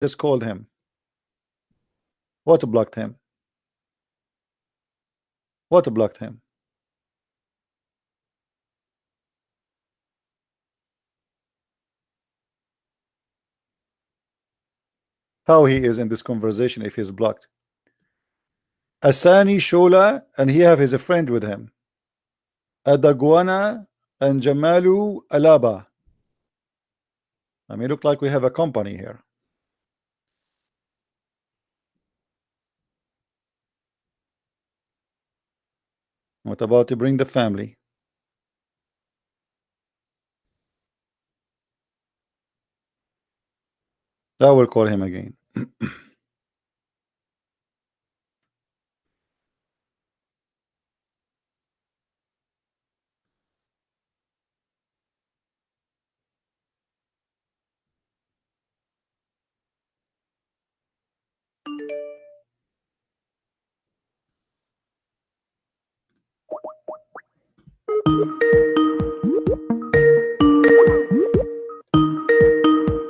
Just called him. What blocked him? What blocked him? How he is in this conversation if he's blocked? Asani Shola, and he have his friend with him. Adagwana and Jamalu Alaba. I mean, look like we have a company here. What about to bring the family? I will call him again.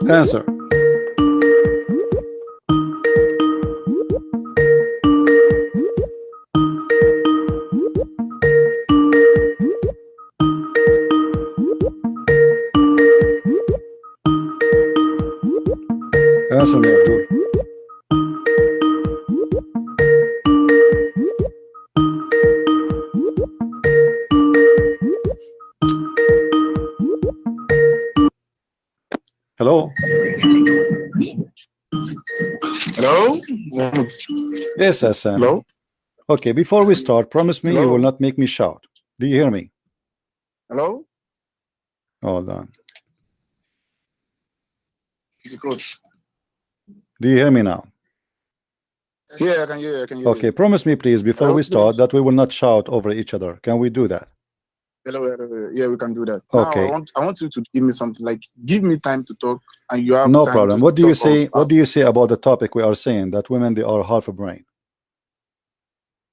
Answer. Answer me, Abdul. Hello? Hello? Yes, Asani. Hello? Okay, before we start, promise me Hello? you will not make me shout. Do you hear me? Hello? Hold on. Is it good? Do you hear me now? Yeah, I can hear you. I can hear Okay, you. promise me, please, before Hello? we start, that we will not shout over each other. Can we do that? Hello, hello. Yeah, we can do that. Okay. Now, I want you to give me something, like give me time to talk, and you have No time problem. to What do you talk say? also. What do you say about the topic we are saying that women they are half a brain?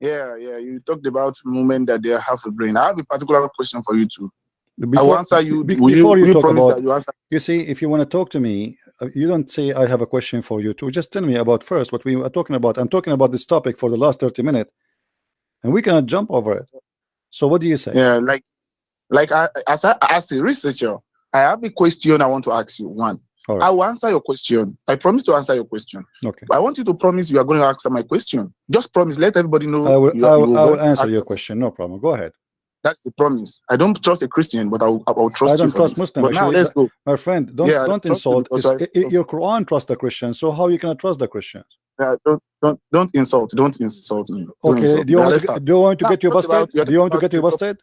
Yeah, you talked about women that they have a brain. I have a particular question for you too. I will Before, answer you. before you Will you talk promise about, that you answer? you see, if you want to talk to me, you don't say I have a question for you too. Just tell me about first what we are talking about. I'm talking about this topic for the last 30 minutes, and we cannot jump over it. So what do you say? Yeah, as a researcher, I have a question I want to ask you. One, All right. I will answer your question. I promise to answer your question. Okay. I want you to promise you are going to answer my question. Just promise. Let everybody know I will. you I will going to answer answer. your question. No problem. Go ahead. That's the promise. I don't trust a Christian, but I'll trust I don't you for trust this. Muslim. But now Actually, let's go. my friend, I don't trust you insult. because Your Quran trusts the Christians, so how you cannot trust the Christians? don't insult. Don't insult me. Don't Okay. insult Do you me. want Let's to start. do you want to Now, get you busted? you're Do you talking want to about get you the topic. busted?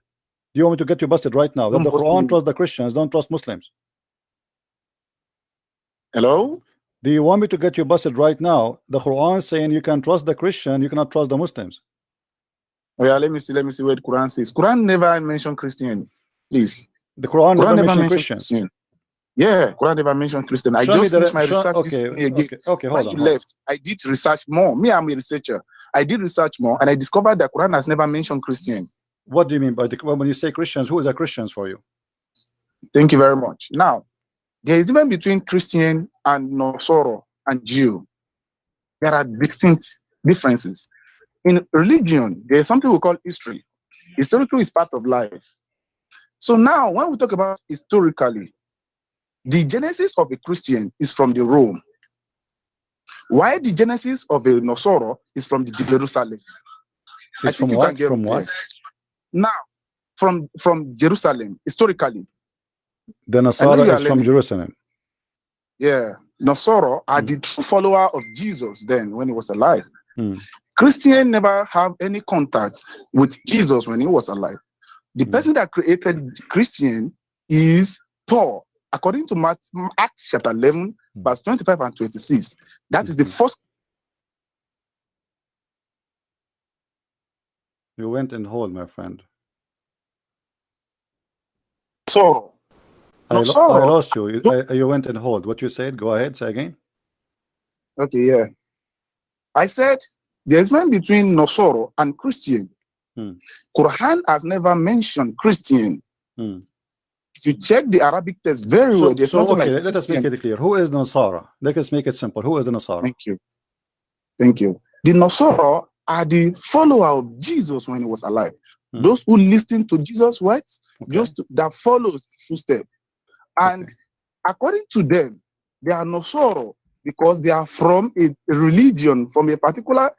Do you want me to get you busted right now? That Don't the bust Quran me. trusts the Christians, don't trust Muslims. Hello? Do you want me to get you busted right now? The Quran is saying you can trust the Christian, you cannot trust the Muslims. Oh, yeah, let me see what the Quran says. Quran never mentioned Christian. Please. The Quran never mentioned mentioned Christians. Christian. Yeah, Quran never mentioned Christian. I Show me just finished that. my research this Okay, morning again. okay. When Hold you on. left, I did research more. Me, I'm a researcher. I did research more, and I discovered that Quran has never mentioned Christian. What do you mean by when you say Christians? Who is the Christians for you? Thank you very much. Now, there is difference between Christian and Nosoro and Jew. There are distinct differences. In religion, there is something we call history. Historical is part of life. So now, when we talk about historically, the genesis of a Christian is from the Rome, while the genesis of a Nosoro is from the Jerusalem. I It's think from you what? can get From it what? there. Now, from Jerusalem, historically. The I know Nasara you are is from learning. Jerusalem. Yeah, Nosoro are the true follower of Jesus then when he was alive. Hmm. Christian never have any contact with Jesus when he was alive. The person that created Christian is Paul. According to Acts chapter 11, verse 25 and 26, that is the first. You went in hold, my friend. So, I lost you. You went in hold. What you said? Go ahead. Say again. Okay, yeah. I said there's one between Nosoro and Christian. Quran has never mentioned Christian. If you check the Arabic text very well, there's nothing okay, like let us make Christian. it clear. Who is Nasara? Let us make it simple. Who is the Nasara? Thank you. Thank you. The Nasara are the follower of Jesus when he was alive. Those who listen to Jesus' words, just that follows his footsteps. And according to them, they are Nasara because they are from a religion, from a particular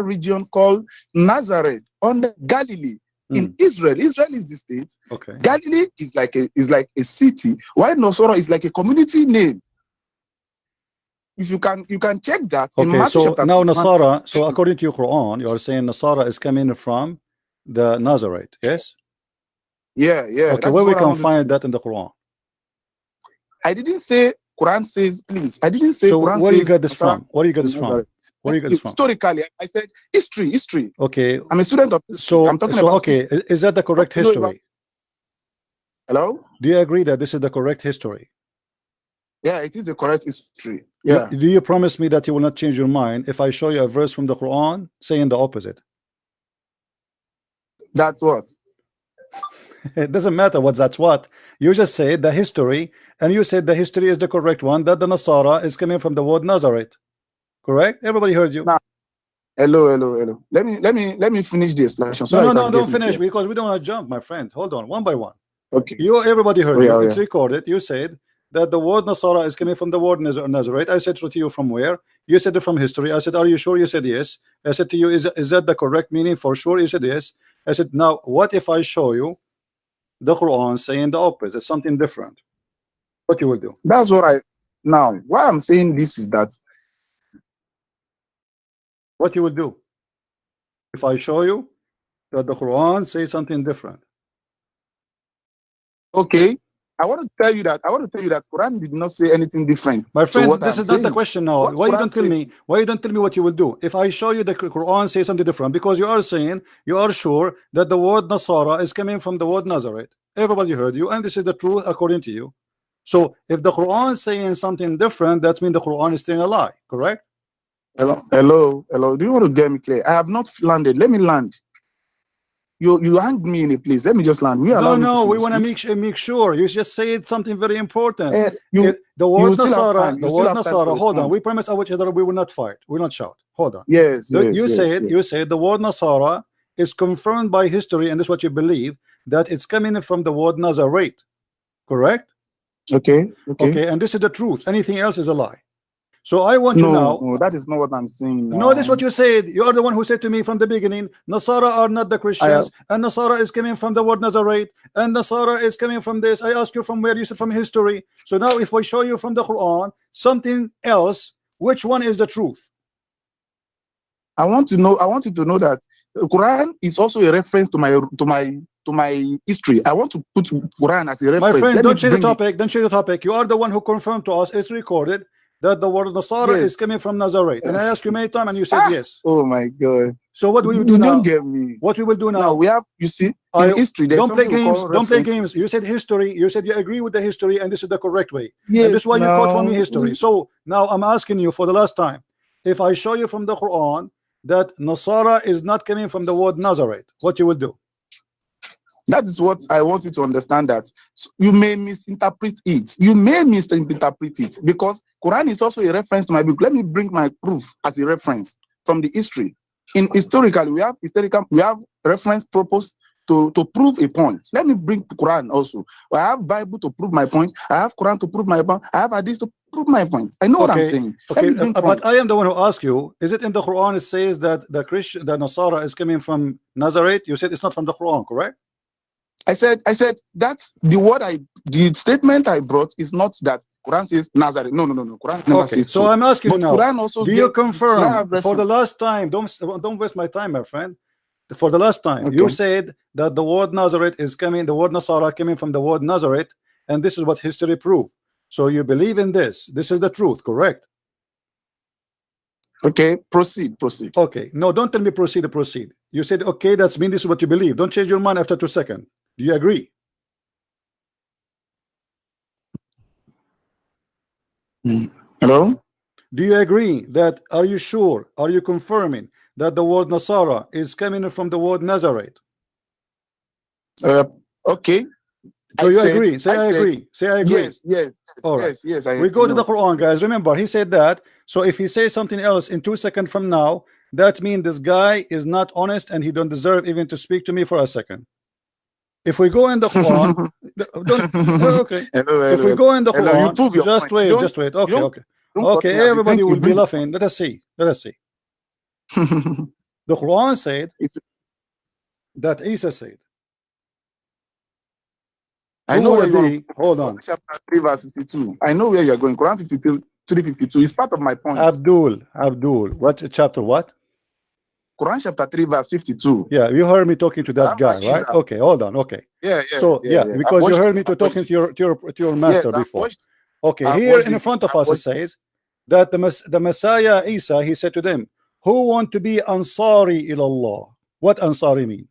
region called Nazareth under Galilee. In Israel is the state. Galilee is like a city, while Nasara is like a community name. If you can check that in Matthew so chapter now 21. Nasara, so according to your Quran, you are saying Nasara is coming from the Nazareth, yes? Yeah. Okay, where we can find that in the Quran? I didn't say Quran says, please. I didn't say Quran where says. You get this from? Where you get this from? Where you get this from? Historically, I said history. Okay. I'm a student of history. I'm talking about history. Is that the correct history? Hello? Do you agree that this is the correct history? Yeah, it is the correct history. Yeah. Do you promise me that you will not change your mind if I show you a verse from the Quran saying the opposite? That's what? It doesn't matter that's what. You just said the history, and you said the history is the correct one, that the Nasara is coming from the word Nazareth. Correct? Everybody heard you. Now, hello. Let me finish the explanation. So No, don't finish, because we don't want to jump, my friend. Hold on, one by one. Okay. Everybody heard you. It's recorded. You said that the word Nasara is coming from the word Nazareth. I said to you, from where? You said it from history. I said, are you sure? You said yes. I said to you, is that the correct meaning? For sure. You said yes. I said, now what if I show you the Quran saying the opposite, something different? What you will do? That's what now why I'm saying this is that what you will do if I show you that the Quran says something different? Okay, I want to tell you that Quran did not say anything different. My friend, this is not the question now. Why you don't tell me? Why you don't tell me what you will do if I show you the Quran says something different? Because you are saying you are sure that the word Nasara is coming from the word Nazareth. Everybody heard you, and this is the truth according to you. So if the Quran is saying something different, that means the Quran is saying a lie, correct? Hello. Do you want to get me clear? I have not landed. Let me land. You hang me in a place. Let me just land. No, we want to make sure. You just said something very important. The word Nasara. Hold on. We promise each other we will not fight. We will not shout. Hold on. Yes. You said the word Nasara is confirmed by history, and this is what you believe, that it's coming from the word Nazareth. Correct? Okay. And this is the truth. Anything else is a lie. So I want you now. No, that is not what I'm saying. No, this is what you said. You are the one who said to me from the beginning, Nasara are not the Christians, and Nasara is coming from the word Nazareth, and Nasara is coming from this. I asked you from where. You said from history. So now if we show you from the Quran something else, which one is the truth? I want you to know that the Quran is also a reference to my history. I want to put Quran as a reference. My friend, don't change the topic. Don't change the topic. You are the one who confirmed to us, it's recorded, that the word Nasara is coming from Nazareth. And I asked you many times, and you said yes. Oh my God. So what we will do now? Don't get me. What we will do now? Now we have, you see, in history, don't play games. Don't play games. You said history. You said you agree with the history, and this is the correct way. Yes. And this is why you quote from me history. So now I'm asking you for the last time, if I show you from the Quran that Nasara is not coming from the word Nazareth, what you will do? That is what I want you to understand, that you may misinterpret it. You may misinterpret it because Quran is also a reference to my book. Let me bring my proof as a reference from the history. In historical, we have reference purpose to prove a point. Let me bring Quran also. I have Bible to prove my point. I have Quran to prove my point. I have Hadith to prove my point. I know what I'm saying. Okay, but I am the one who asked you. Is it in the Quran? It says that the Nasara is coming from Nazareth. You said it's not from the Quran, correct? I said that's the statement I brought is not that Quran says Nazareth. No. Quran never says so. I'm asking you now. Quran also do you confirm for the last time? Don't waste my time, my friend. For the last time, you said that the word Nazareth is coming, the word Nasara coming from the word Nazareth, and this is what history proved. So you believe in this. This is the truth, correct? Okay, proceed. Okay, no, don't tell me proceed. You said okay, that's mean this is what you believe. Don't change your mind after 2 seconds. Do you agree? Hello? Do you agree that, are you sure, are you confirming that the word Nasara is coming from the word Nazareth? Okay. So you agree? Say I agree. Say I agree. Yes, yes, all right. yes. We go to the Quran, guys. Remember, he said that. So if he says something else in 2 seconds from now, that means this guy is not honest and he don't deserve even to speak to me for a second. If we go in the Quran, okay. If we go in the Quran, you prove your just point. wait, just wait. Okay, okay. Everybody will be laughing. Let us see. Let us see. The Quran said that Isa said. I know where you're going. Hold on. Chapter 3, verse 52. I know where you're going. Quran 3:52 is part of my point. Abdul. What chapter? What? Quran chapter 3, verse 52. Yeah, you heard me talking to that guy, right? Okay, hold on. Okay. Yeah. So because you heard me talking to your master before. Okay, here in front of us it says that the Messiah Isa, he said to them, who want to be Ansari ilallah? What Ansari mean?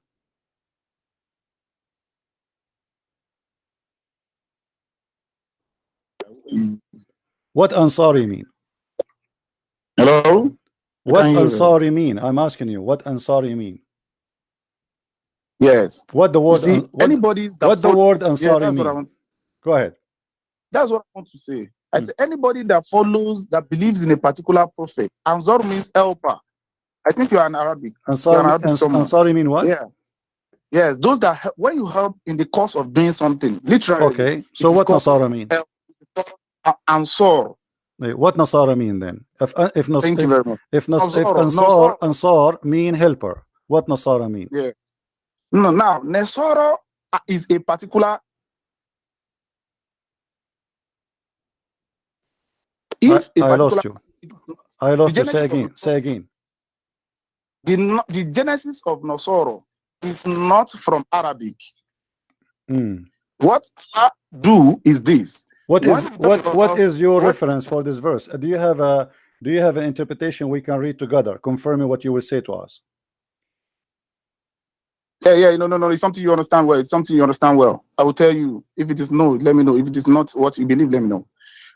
What Ansari mean? Hello? What Ansari mean? I'm asking you, what Ansari mean? Yes. What the word what the word Ansari mean? Go ahead. That's what I want to say. I say anybody that follows, that believes in a particular prophet. Ansar means helper. I think you are an Arabic. Ansari mean what? Yeah. Yes, those that when you help in the course of doing something, literally. Okay. So what Nasara mean? Ansar. What Nasara mean then? Thank you very much. If Ansar mean helper, what Nasara mean? Yeah. No, now Nasara is a particular. I lost you. I lost you. Say again. The genesis of Nasara is not from Arabic. What I do is this. What is your reference for this verse? Do you have an interpretation we can read together, confirming what you will say to us? Yeah. No. It's something you understand well. It's something you understand well. I will tell you. If it is no, let me know. If it is not what you believe, let me know.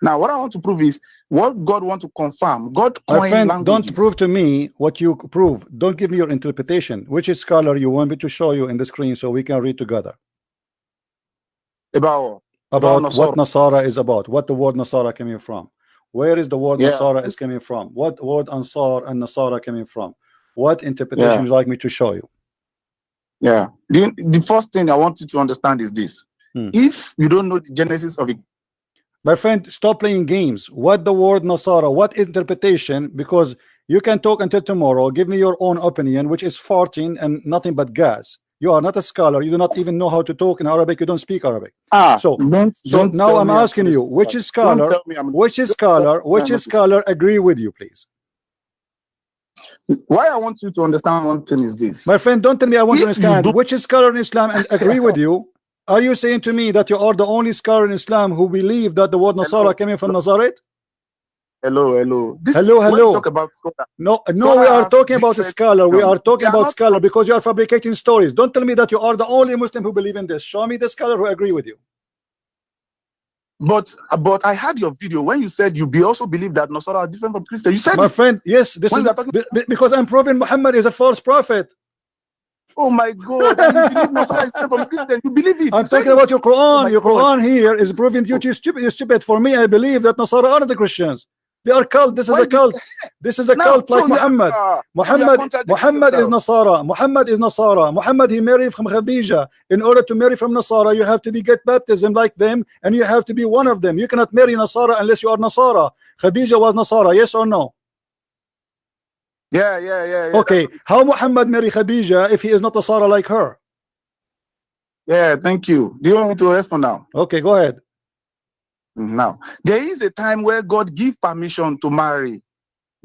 Now, what I want to prove is what God wants to confirm. God coined languages. Don't prove to me what you prove. Don't give me your interpretation. Which scholar you want me to show you in the screen so we can read together? About what Nasara is about. What the word Nasara coming from? Where is the word Nasara is coming from? What word Ansar and Nasara coming from? What interpretation would you like me to show you? Yeah. The first thing I want you to understand is this. If you don't know the genesis of it, my friend, stop playing games. What the word Nasara? What interpretation? Because you can talk until tomorrow. Give me your own opinion, which is farting and nothing but gas. You are not a scholar. You do not even know how to talk in Arabic. You don't speak Arabic. So now I'm asking you, which scholar agree with you, please? Why I want you to understand one thing is this. My friend, don't tell me I want to understand. Which scholar in Islam and agree with you? Are you saying to me that you are the only scholar in Islam who believe that the word Nasara coming from Nazareth? Hello. Hello. Talk about scholar. No, we are talking about a scholar. We are talking about scholar because you are fabricating stories. Don't tell me that you are the only Muslim who believe in this. Show me the scholar who agree with you. But I had your video when you said you also believe that Nasara are different from Christians. You said, my friend, yes, this is because I'm proving Muhammad is a false prophet. Oh my God! You believe Nasara is different from Christians. You believe it. I'm talking about your Quran. Your Quran here is proving you stupid. You're stupid. For me, I believe that Nasara are the Christians. They are cult. This is a cult. This is a cult like Muhammad. Muhammad is Nasara. Muhammad is Nasara. Muhammad, he married from Khadija. In order to marry from Nasara, you have to get baptism like them, and you have to be one of them. You cannot marry Nasara unless you are Nasara. Khadija was Nasara. Yes or no? Yeah. Okay, how Muhammad marry Khadija if he is not Nasara like her? Yeah, thank you. Do you want me to respond now? Okay, go ahead. Now, there is a time where God gives permission to marry.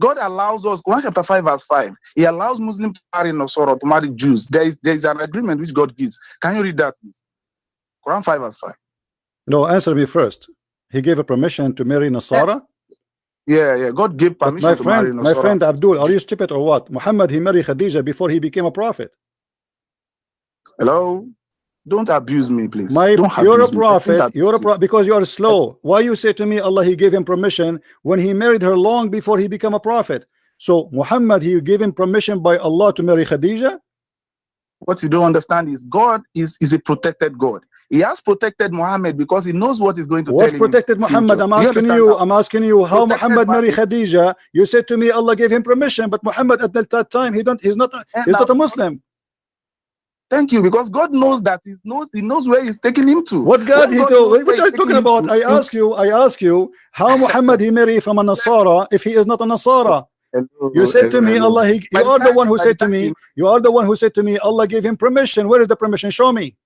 God allows us, Quran chapter 5 verse 5, he allows Muslims to marry Nasara, to marry Jews. There is an agreement which God gives. Can you read that, please? Quran 5 verse 5. No, answer me first. He gave a permission to marry Nasara? Yeah. God gave permission to marry Nasara. My friend Abdul, are you stupid or what? Muhammad, he married Khadija before he became a prophet. Hello? Don't abuse me, please. You're a prophet. You're a prophet because you are slow. Why you say to me Allah he gave him permission when he married her long before he became a prophet? So Muhammad, he gave him permission by Allah to marry Khadija? What you don't understand is God is a protected God. He has protected Muhammad because he knows what is going to tell him. What protected Muhammad? I'm asking you how Muhammad married Khadija. You said to me Allah gave him permission, but Muhammad at that time he's not a Muslim. Thank you, because God knows that he knows where he's taking him to. What God he told? What are you talking about? I ask you how Muhammad he married from a Nasara if he is not a Nasara? You said to me, Allah, you are the one who said to me, Allah gave him permission. Where is the permission? Show me.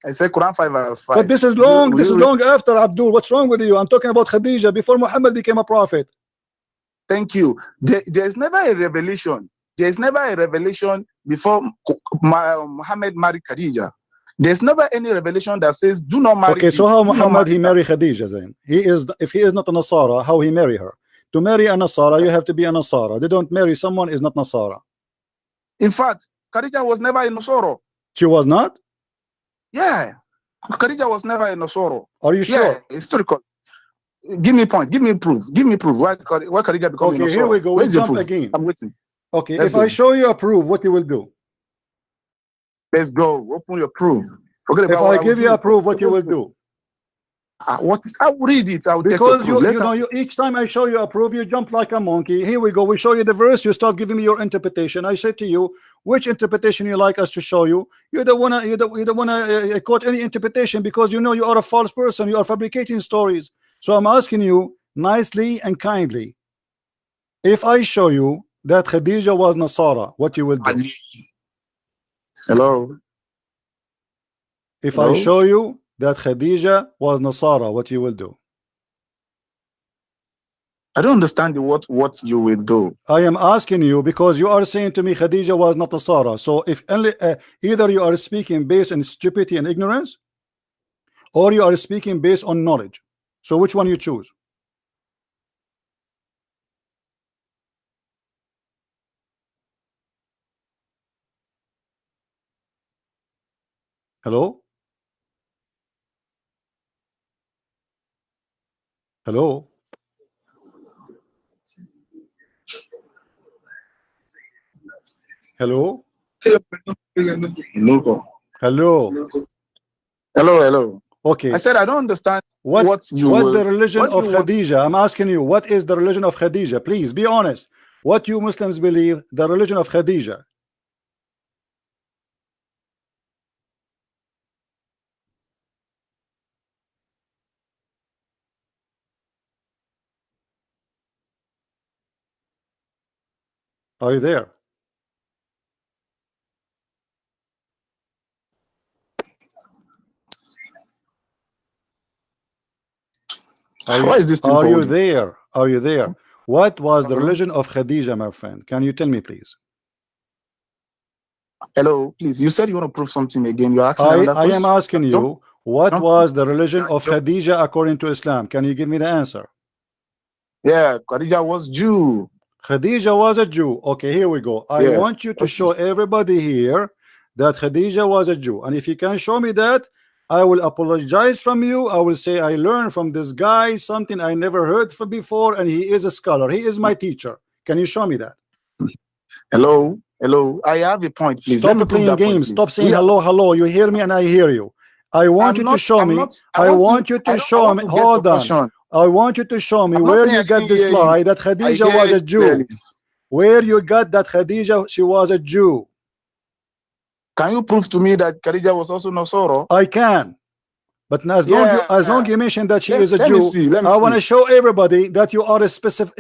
I said Quran 5 verse 5. But this is long. This is long after Abdul. What's wrong with you? I'm talking about Khadija before Muhammad became a prophet. Thank you. There's never a revelation. There's never a revelation before Muhammad married Khadija. There's never any revelation that says do not marry. Okay, so how Muhammad he marry Khadija then? If he is not a Nasara, how he marry her? To marry a Nasara, you have to be a Nasara. They don't marry someone is not Nasara. In fact, Khadija was never a Nasara. She was not? Yeah. Khadija was never a Nasara. Are you sure? Yeah, historical. Give me point. Give me proof. Give me proof. Why Khadija become a Nasara? Okay, here we go. We'll jump again. I'm waiting. Okay, if I show you a proof, what you will do? Let's go. Open your proof. Forget about if I give you a proof, what you will do? I will read it. Because you each time I show you a proof, you jump like a monkey. Here we go. We show you the verse. You start giving me your interpretation. I say to you, which interpretation you like us to show you? You don't wanna quote any interpretation because you know you are a false person. You are fabricating stories. So I'm asking you nicely and kindly. If I show you that Khadija was Nasara, what you will do? Hello. If I show you that Khadija was Nasara, what you will do? I don't understand what you will do. I am asking you because you are saying to me Khadija was not Nasara. So if only either you are speaking based on stupidity and ignorance, or you are speaking based on knowledge. So which one you choose? Hello? Hello? Hello? Hello? Hello? Okay. I said I don't understand what the religion of Khadija. I'm asking you, what is the religion of Khadija? Please be honest. What you Muslims believe the religion of Khadija? Are you there? Why is this are you there? Are you there? What was the religion of Khadija, my friend? Can you tell me, please? Hello, please. You said you want to prove something again. You're asking I am asking you, what was the religion of Khadija according to Islam? Can you give me the answer? Yeah, Khadija was Jew. Khadija was a Jew. Okay, here we go. I want you to show everybody here that Khadija was a Jew. And if you can show me that, I will apologize from you. I will say I learned from this guy something I never heard from before, and he is a scholar. He is my teacher. Can you show me that? Hello? I have a point, please. Stop playing games. Stop saying hello. You hear me and I hear you. I want you to show me. I want you to show me. Hold on. I want you to show me where you got this lie that Khadija was a Jew. Where you got that Khadija, she was a Jew. Can you prove to me that Khadija was also Nasara? I can. But as long you mention that she is a Jew, I want to show everybody that you are a specific.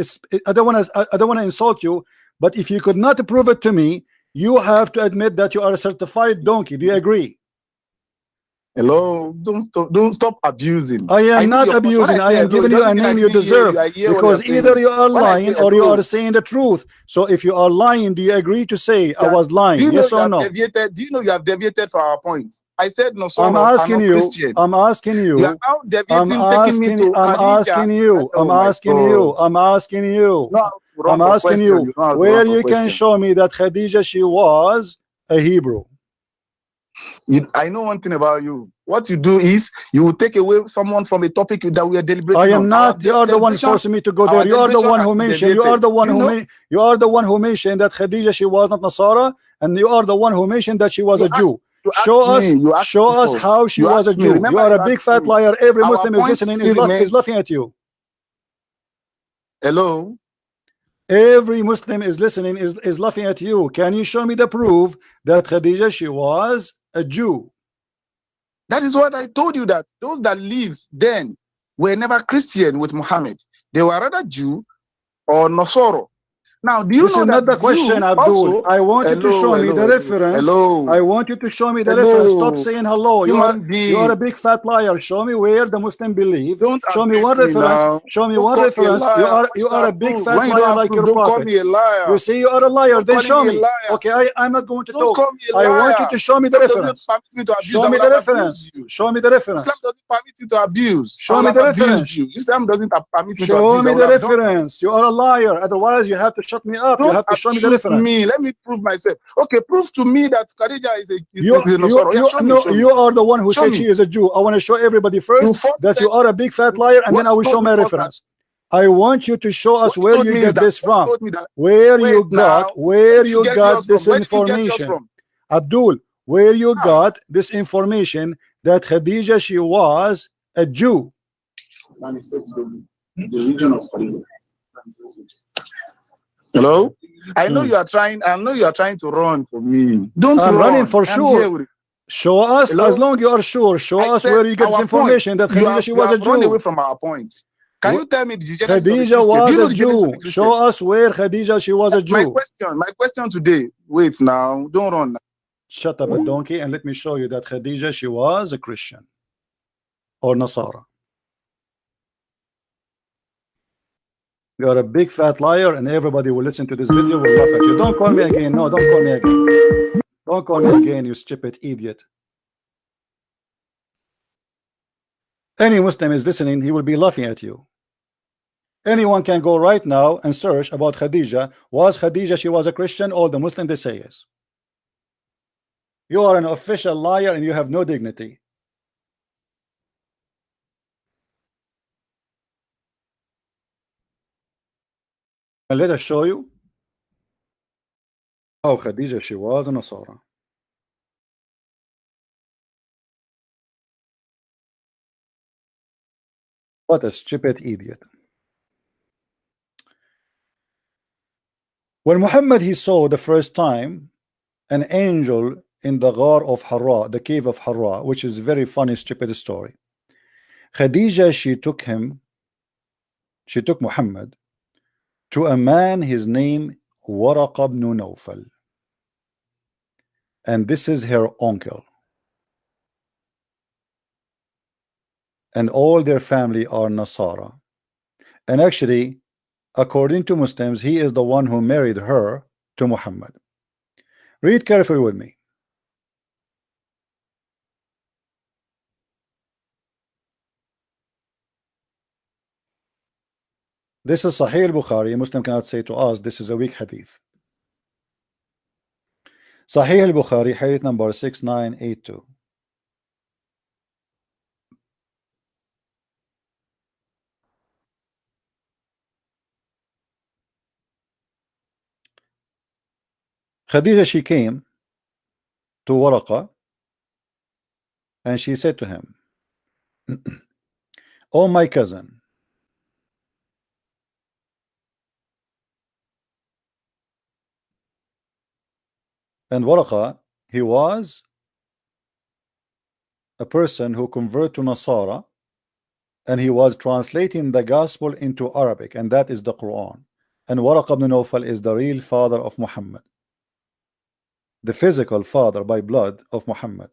I don't want to insult you, but if you could not prove it to me, you have to admit that you are a certified donkey. Do you agree? Hello, don't stop abusing. I am not abusing. I am giving you a name you deserve, because either you are lying or you are saying the truth. So if you are lying, do you agree to say I was lying? Yes or no? Do you know you have deviated from our point? I said no. I'm asking you. I'm asking you. You are now deviating, taking me to I'm asking you. Where you can show me that Khadija, she was a Hebrew. I know one thing about you. What you do is you will take away someone from a topic that we are deliberating. I am not. You are the one forcing me to go there. You are the one who mentioned. You are the one who mentioned that Khadija, she was not Nasara, and you are the one who mentioned that she was You a Jew. asked Show us, me, you asked show me us first. how she You was a asked me, Jew. remember You are you a big asked fat me. liar. Every Our Muslim is point listening, still is remains. laughing at you. Hello? Every Muslim is listening, is laughing at you. Can you show me the proof that Khadija, she was a Jew? That is what I told you, that those that lives then were never Christian with Muhammad. They were rather Jew or Nasoro. Now, do you This know is that not the question, Jew Abdul. also? I want you to show me the reference. I want you to show me the reference. Stop saying hello. You are a big fat liar. Show me where the Muslim believe. Don't show me one me reference. now. Show me Don't one call reference. me a liar. You are a big fat when you liar don't like your don't call prophet. me a liar. You say you are a liar. Don't Then call show me a me. liar. Okay, I'm not going to Don't talk. call me a I liar. want you to show me the Islam reference. doesn't permit me to abuse. Show me the reference. Show me the reference. Islam doesn't permit you to abuse. Show me the reference. You. Islam doesn't permit me to Show abuse. me the reference. You are a liar. Otherwise, you have to shut me up. You have to show me the reference. Me. Let me prove myself. Okay, prove to me that Khadija is a you are the one who said she is a Jew. I want to show everybody first that you are a big fat liar, and then I will show my reference. I want you to show us where you get this from. Where you got this information. Abdul, where you got this information that Khadija, she was a Jew. Hello? I know you are trying to run for me. I'm running for sure. Show us. Hello? As long you are sure, show us where you get this information that Khadija, she was a Jew. Run away from our point. Can you tell me the Khadija was a Jew? Show us where Khadija, she was a Jew. My question today. Wait now, don't run. Shut up, a donkey, and let me show you that Khadija, she was a Christian or Nasara. You are a big fat liar, and everybody will listen to this video, will laugh at you. Don't call me again. No, don't call me again. Don't call me again, you stupid idiot. Any Muslim is listening, he will be laughing at you. Anyone can go right now and search about Khadija. Was Khadija, she was a Christian? All the Muslims, they say yes. You are an official liar and you have no dignity. And let us show you how Khadija, she was a Nasara. What a stupid idiot. When Muhammad, he saw the first time an angel in the Ghar of Hara, the cave of Hara, which is a very funny, stupid story. Khadija, she took Muhammad to a man, his name Waraqa ibn Nawfal, and this is her uncle, and all their family are Nasara, and actually, according to Muslims, he is the one who married her to Muhammad. Read carefully with me. This is Sahih al-Bukhari. A Muslim cannot say to us this is a weak hadith. Sahih al-Bukhari, hadith number 6982. Khadija, she came to Waraqa and she said to him, "Oh, my cousin, and Waraqa, he was a person who converted to Nasara, and he was translating the gospel into Arabic, and that is the Quran. And Waraqa ibn Nawfal is the real father of Muhammad, the physical father by blood of Muhammad.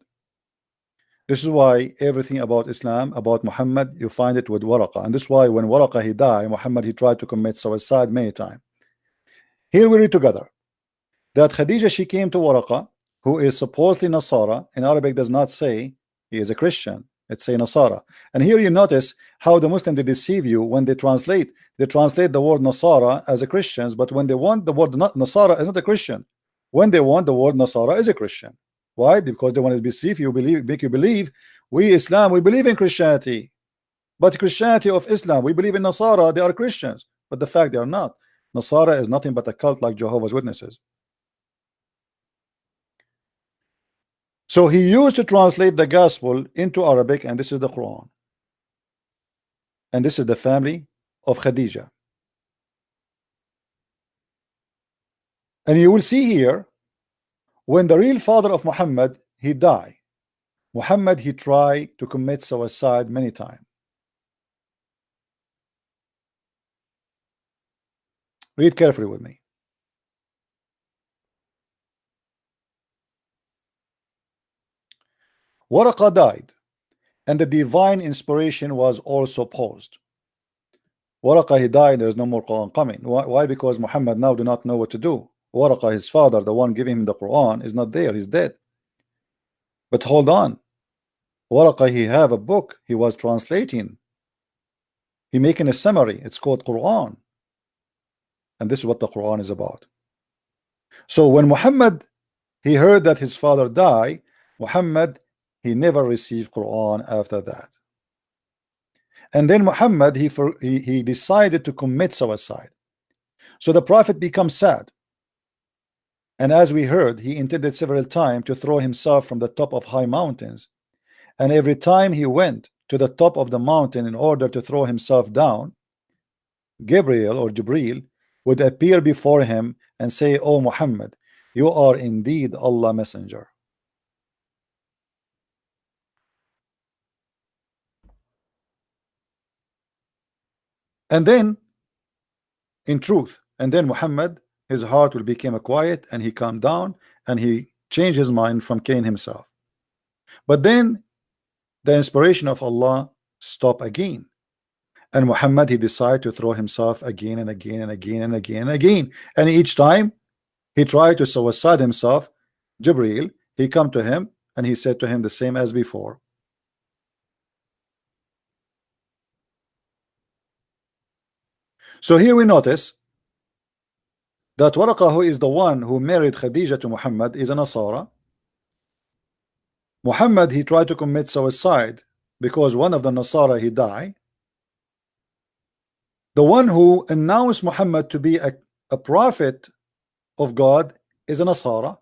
This is why everything about Islam, about Muhammad, you find it with Waraqa. And this is why when Waraqa, he died, Muhammad, he tried to commit suicide many times. Here we read together that Khadija, she came to Waraqa, who is supposedly Nasara. In Arabic does not say he is a Christian, it's say Nasara. And here you notice how the Muslim, they deceive you when they translate the word Nasara as a Christians, but when they want the word Nasara is not a Christian. When they want the word Nasara is a Christian. Why? Because they want to deceive you, make you believe we Islam, we believe in Christianity, but Christianity of Islam, we believe in Nasara, they are Christians, but the fact they are not. Nasara is nothing but a cult like Jehovah's Witnesses. So he used to translate the gospel into Arabic, and this is the Quran. And this is the family of Khadija. And you will see here, when the real father of Muhammad, he died. Muhammad, he tried to commit suicide many times. Read carefully with me. Waraqa died, and the divine inspiration was also paused. Waraqa, he died, there is no more Quran coming. Why? Because Muhammad now do not know what to do. Waraqa, his father, the one giving him the Quran, is not there, he's dead. But hold on, Waraqa, he have a book he was translating. He making a summary, it's called Quran. And this is what the Quran is about. So when Muhammad, he heard that his father died, Muhammad, he never received Quran after that. And then Muhammad, he decided to commit suicide. So the Prophet becomes sad. And as we heard, he intended several times to throw himself from the top of high mountains. And every time he went to the top of the mountain in order to throw himself down, Gabriel or Jibril would appear before him and say, "Oh Muhammad, you are indeed Allah messenger." And then, in truth, and then Muhammad, his heart will become quiet, and he calmed down, and he changed his mind from killing himself. But then the inspiration of Allah stopped again, and Muhammad, he decided to throw himself again and again and again and again and again, and each time he tried to suicide himself, Jibril, he come to him and he said to him the same as before. So here we notice that Waraqa, who is the one who married Khadija to Muhammad, is a Nasara. Muhammad, he tried to commit suicide because one of the Nasara, he died. The one who announced Muhammad to be a prophet of God is a Nasara,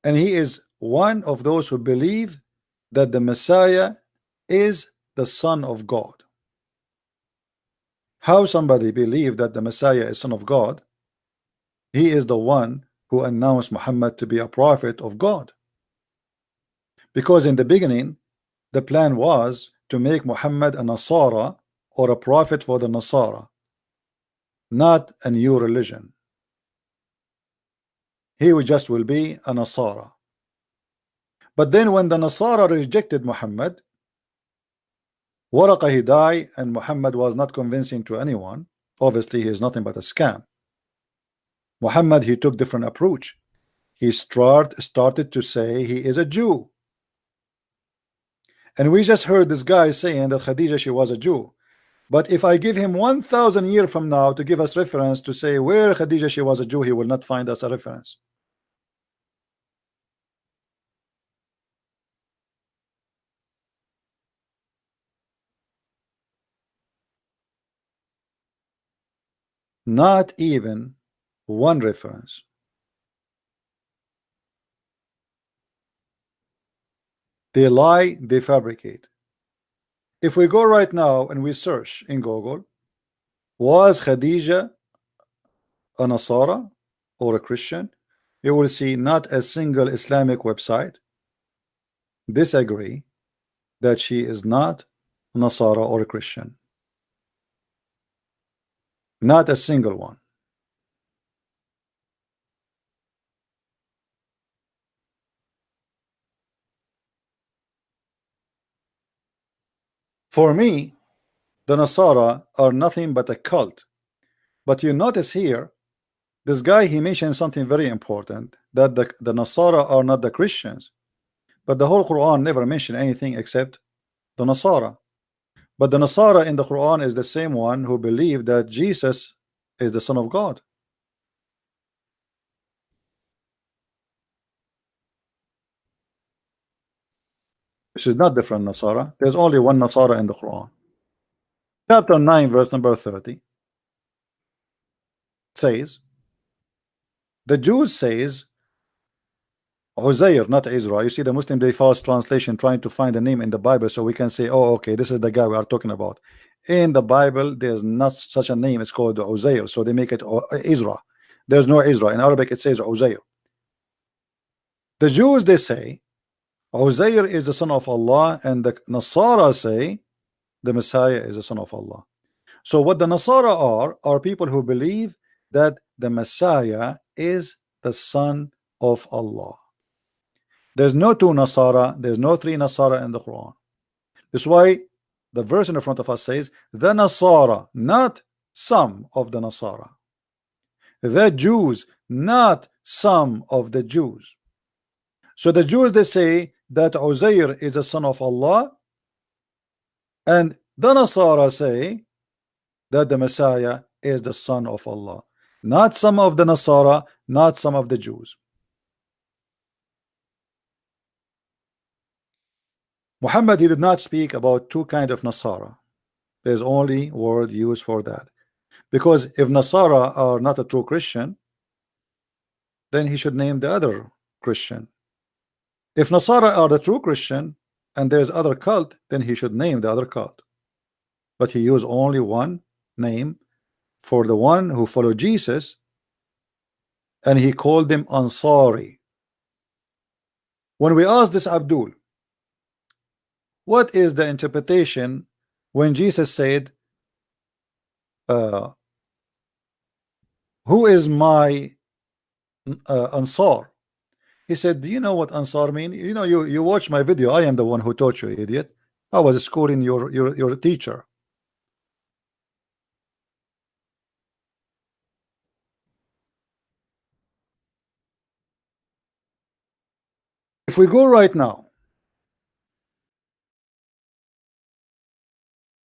and he is one of those who believe that the Messiah is the Son of God. How somebody believe that the Messiah is Son of God? He is the one who announced Muhammad to be a prophet of God. Because in the beginning, the plan was to make Muhammad a Nasara, or a prophet for the Nasara, not a new religion. He just will be a Nasara. But then when the Nasara rejected Muhammad, Waraqa, he died, and Muhammad was not convincing to anyone. Obviously, he is nothing but a scam. Muhammad, he took different approach. He started to say he is a Jew. And we just heard this guy saying that Khadija, she was a Jew. But if I give him 1,000 years from now to give us reference to say where Khadija, she was a Jew, he will not find us a reference. Not even one reference. They lie, they fabricate. If we go right now and we search in Google, was Khadija a Nasara or a Christian, you will see not a single Islamic website disagree that she is not Nasara or a Christian. Not a single one. For me, the Nasara are nothing but a cult. But you notice here, this guy, he mentioned something very important, that the Nasara are not the Christians. But the whole Quran never mentioned anything except the Nasara. But the Nasara in the Quran is the same one who believe that Jesus is the Son of God. This is not different Nasara. There's only one Nasara in the Quran. Chapter 9, verse number 30 says, the Jews says, Uzair, not Ezra. You see, the Muslim, they false translation trying to find a name in the Bible so we can say, oh, okay, this is the guy we are talking about. In the Bible, there's not such a name. It's called Uzair, so they make it Ezra. There's no Ezra. In Arabic, it says Uzair. The Jews, they say Uzair is the son of Allah, and the Nasara say the Messiah is the son of Allah. So what the Nasara are people who believe that the Messiah is the son of Allah. There's no two Nasara, there's no three Nasara in the Quran. That's why the verse in the front of us says the Nasara, not some of the Nasara. The Jews, not some of the Jews. So the Jews, they say that Uzair is the son of Allah, and the Nasara say that the Messiah is the son of Allah. Not some of the Nasara, not some of the Jews. Muhammad, he did not speak about two kinds of Nasara. There's only word used for that. Because if Nasara are not a true Christian, then he should name the other Christian. If Nasara are the true Christian and there's other cult, then he should name the other cult. But he used only one name for the one who followed Jesus, and he called them Ansari. When we asked this Abdul, what is the interpretation when Jesus said, who is my Ansar? He said, do you know what Ansar mean? You know, you watch my video. I am the one who taught you, idiot. I was schooling your teacher. If we go right now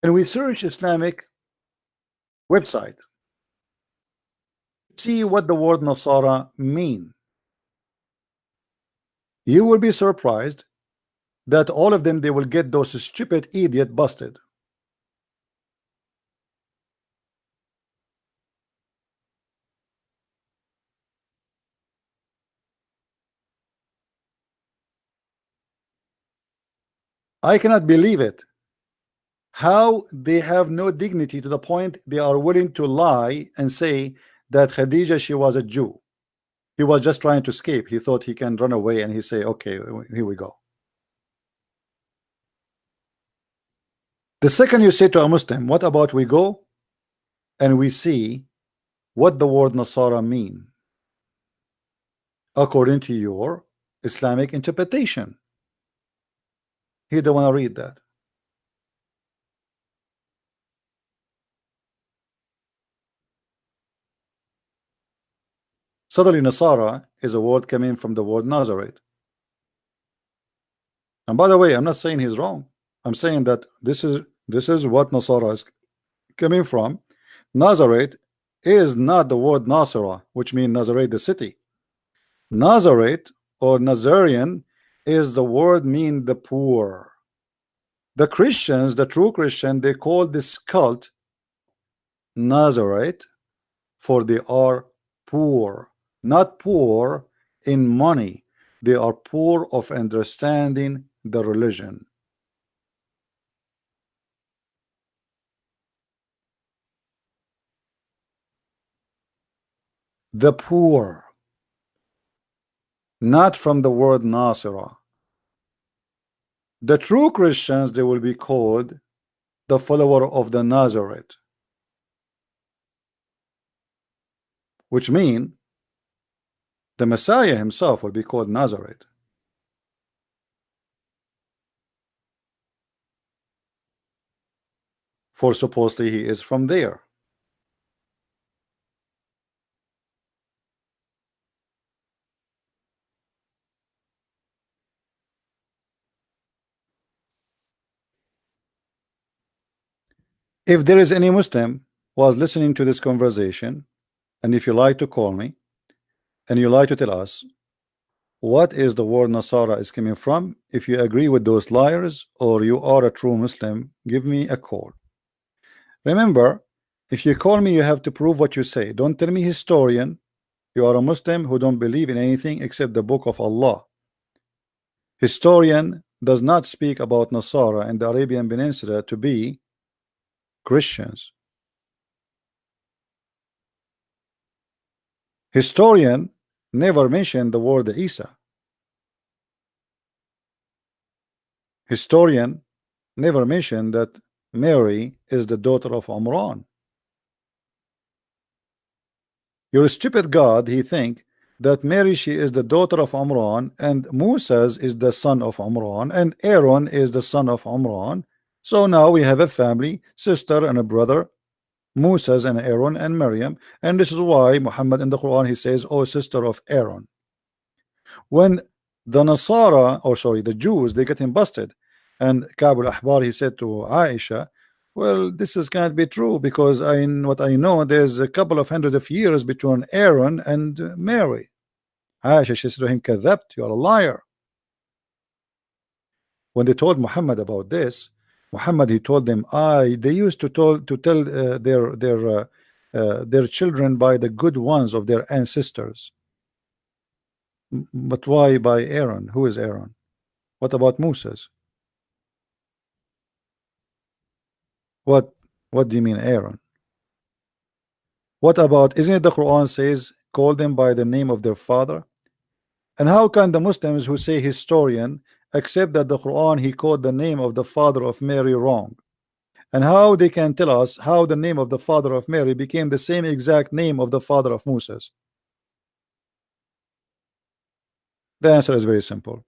and we search Islamic website, see what the word Nasara mean, you will be surprised that all of them, they will get those stupid idiot busted. I cannot believe it. How they have no dignity to the point they are willing to lie and say that Khadija, she was a Jew. He was just trying to escape. He thought he can run away, and he say, okay, here we go. The second you say to a Muslim, what about we go and we see what the word Nasara mean according to your Islamic interpretation? He don't want to read that. Suddenly Nasara is a word coming from the word Nazareth. And by the way, I'm not saying he's wrong. I'm saying that this is what Nasara is coming from. Nazareth is not the word Nasara, which means Nazareth the city. Nazareth or Nazarian is the word mean the poor. The Christians, the true Christian, they call this cult Nazareth, for they are poor, not poor in money. They are poor of understanding the religion. The poor, not from the word Nasira. The true Christians, they will be called the follower of the Nazareth, which means the Messiah himself will be called Nazareth. For supposedly he is from there. If there is any Muslim who was listening to this conversation, and if you like to call me, and you like to tell us what is the word Nasara is coming from, if you agree with those liars or you are a true Muslim, give me a call. Remember, if you call me, you have to prove what you say. Don't tell me historian. You are a Muslim who don't believe in anything except the book of Allah. Historian does not speak about Nasara in the Arabian Peninsula to be Christians. Historian never mentioned the word Isa. Historian never mentioned that Mary is the daughter of Umran. Your stupid God, he think that Mary, she is the daughter of Umran, and Moses is the son of Umran, and Aaron is the son of Umran. So now we have a family, sister and a brother, Moses and Aaron and Miriam, and this is why Muhammad in the Quran he says, "Oh, sister of Aaron." When the Nasara, or sorry, the Jews, they get him busted, and Ka'b al-Ahbar he said to Aisha, well, this is can't be true because what I know, there's a couple of hundred of years between Aaron and Mary. Aisha, she said to him, "Kadhabt, you are a liar." When they told Muhammad about this, Muhammad he told them, they used to tell their children by the good ones of their ancestors. But why by Aaron? Who is Aaron? What about Moses? What do you mean Aaron? What about, isn't it the Quran says call them by the name of their father? And how can the Muslims who say historian accept that the Quran he called the name of the father of Mary wrong? And how they can tell us how the name of the father of Mary became the same exact name of the father of Moses? The answer is very simple.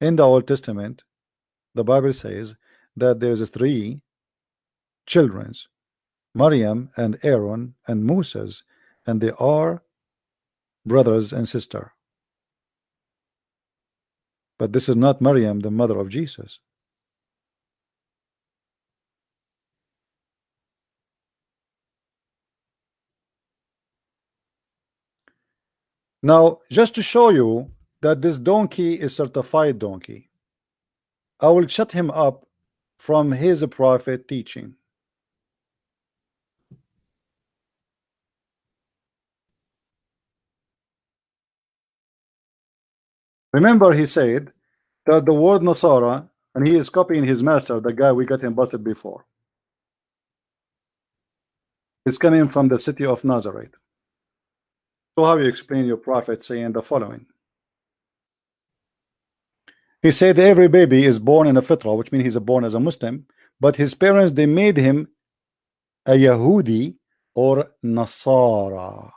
In the Old Testament, the Bible says that there's three childrens, Maryam and Aaron and Moses, and they are brothers and sister. But this is not Maryam, the mother of Jesus. Now, just to show you that this donkey is certified donkey, I will shut him up from his prophet teaching. Remember, he said that the word Nasara, and he is copying his master, the guy we got him busted before. It's coming from the city of Nazareth. So how you explain your prophet saying the following? He said every baby is born in a fitra, which means he's born as a Muslim, but his parents, they made him a Yahudi or Nasara.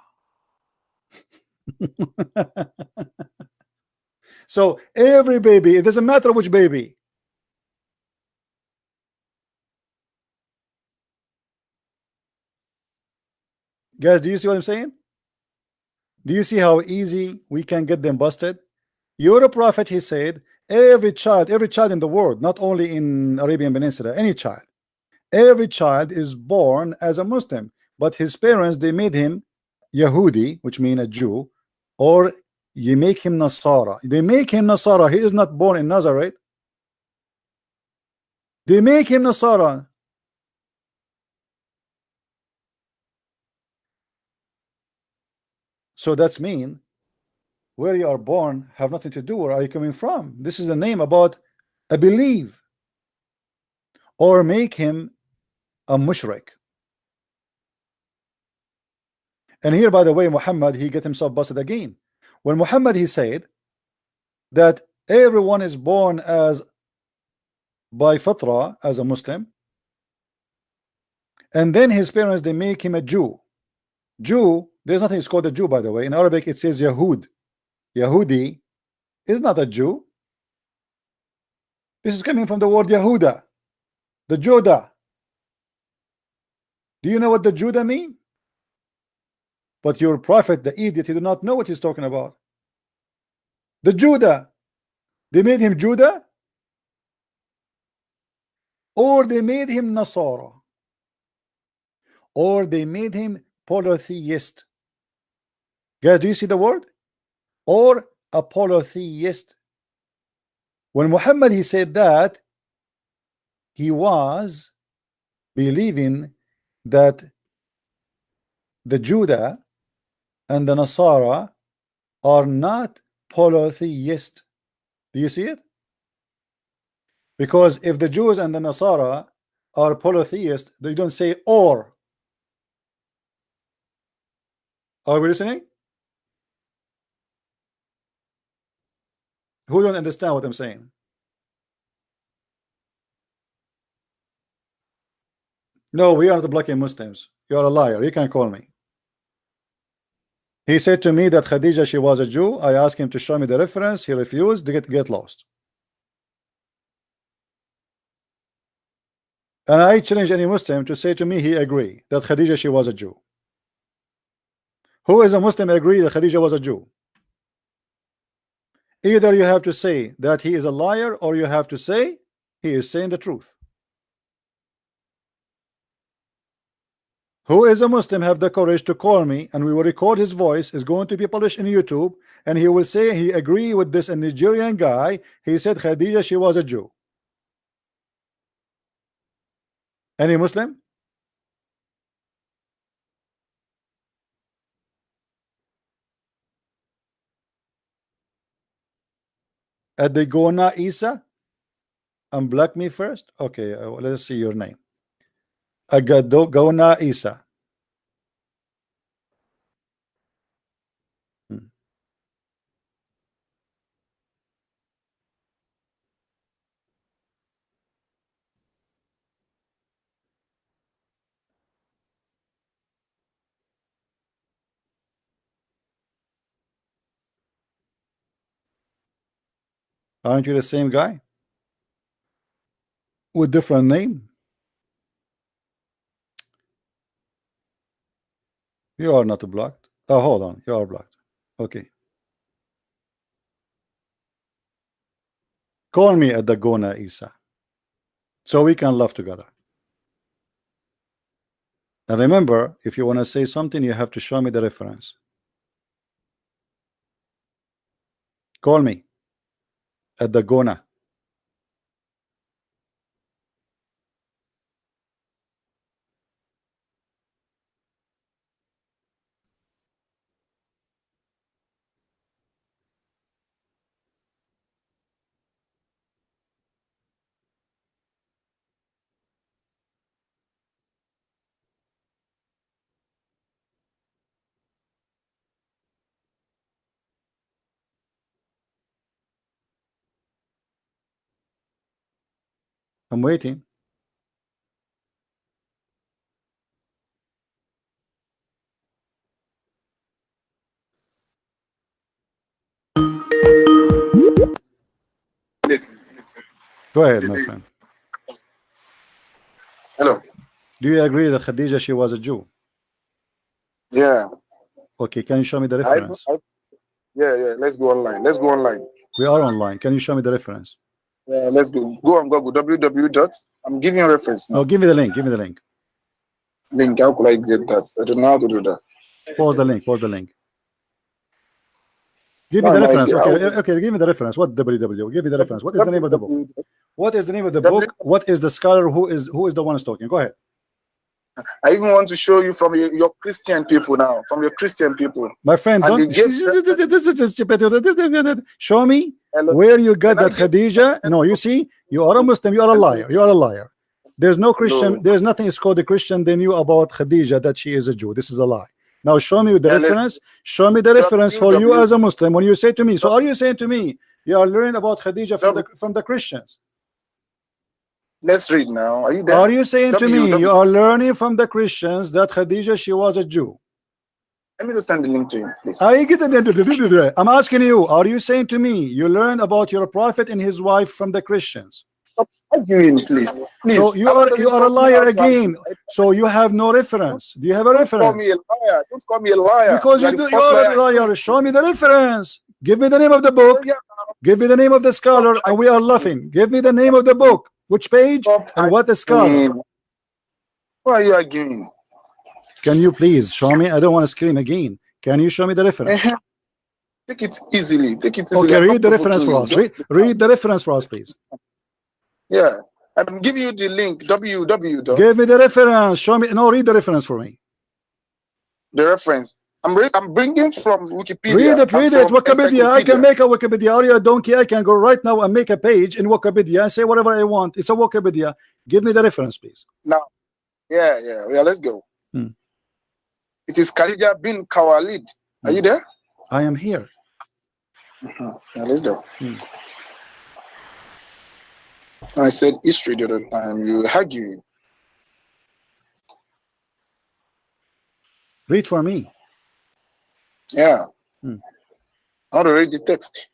So every baby, it doesn't matter which baby. Guys, do you see what I'm saying? Do you see how easy we can get them busted? You're a prophet, he said, every child in the world, not only in Arabian Peninsula, any child, every child is born as a Muslim, but his parents, they made him Yahudi, which means a Jew, or you make him Nasara. They make him Nasara. He is not born in Nazareth. They make him Nasara. So that's mean where you are born have nothing to do where are you coming from. This is a name about a belief, or make him a mushrik. And here, by the way, Muhammad, he get himself busted again. When Muhammad, he said that everyone is born as by fatra, as a Muslim, and then his parents, they make him a Jew. Jew, there's nothing, it's called a Jew, by the way. In Arabic, it says Yahud. Yahudi is not a Jew. This is coming from the word Yahuda, the Judah. Do you know what the Judah mean? But your prophet, the idiot, he do not know what he's talking about. The Judah, they made him Judah, or they made him Nasara, or they made him polytheist. Guys, do you see the word? Or a polytheist. When Muhammad, he said that, he was believing that the Judah and the Nasara are not polytheist. Do you see it? Because if the Jews and the Nasara are polytheists, they don't say or. Are we listening? Who don't understand what I'm saying? No, we are not blocking Muslims. You are a liar. You can call me. He said to me that Khadija, she was a Jew. I asked him to show me the reference. He refused. Get lost. And I challenge any Muslim to say to me he agree that Khadija, she was a Jew. Who is a Muslim agree that Khadija was a Jew? Either you have to say that he is a liar, or you have to say he is saying the truth. Who is a Muslim have the courage to call me, and we will record his voice, is going to be published in YouTube, and he will say he agree with this Nigerian guy. He said Khadija, she was a Jew. Any Muslim? At the Gona Isa? Unblock me first. Okay, let's see your name. Agado Gona Isa. Aren't you the same guy with different name? You are not blocked. Oh, hold on, you are blocked. Okay, call me at the Gona Isa so we can laugh together. And remember, if you want to say something, you have to show me the reference. Call me at the Gona. I'm waiting. Go ahead, my friend. Hello. Do you agree that Khadija, she was a Jew? Yeah. Okay, can you show me the reference? Yeah. Let's go online. Let's go online. We are online. Can you show me the reference? Yeah, let's go. Go on Google. www. I'm giving you a reference now. No, give me the link. Give me the link. Link. How could I get that? I don't know how to do that. Pause the link. Pause the link. Give me the reference. Okay, give me the reference. What www? Give me the reference. What is the name of the book? What is the name of the book? What is the scholar? Who is the one talking? Go ahead. I even want to show you from your Christian people now. From your Christian people. My friend, don't show me where you got that Khadija. No, you see, you are a Muslim. You are a liar. You are a liar. There's no Christian. There's nothing is called a Christian they knew about Khadija that she is a Jew. This is a lie. Now show me the reference. Show me the reference for you as a Muslim. When you say to me, so are you saying to me you are learning about Khadija from the Christians? Let's read now. Are you there? Are you saying to me you are learning from the Christians that Khadija, she was a Jew? Let me just send the link to you, please. I'm asking you, are you saying to me you learned about your prophet and his wife from the Christians? Stop arguing, please. So you are a liar again. So you have no reference. Do you have a reference? Don't call me a liar. Don't call me a liar. Because you are a liar. Show me the reference. Give me the name of the book. Give me the name of the scholar, and we are laughing. Give me the name of the book. Which page and what the scholar? Why are you arguing? Can you please show me? I don't want to scream again. Can you show me the reference? Take it easily. Take it easily. Okay, read the reference for us. Read the reference for us, please. Yeah, I'm giving you the link. www. Give me the reference. Show me. No, read the reference for me. The reference. I'm bringing from Wikipedia. Read it. Wikipedia. I can make a Wikipedia. Are you a donkey? I can go right now and make a page in Wikipedia and say whatever I want. It's a Wikipedia. Give me the reference, please. Now, yeah. Let's go. It is Khadija bin Kawalid. Are you there? I am here. Yeah, let's go. I said history the other time. You argue. Read for me. Yeah. I want to read the text.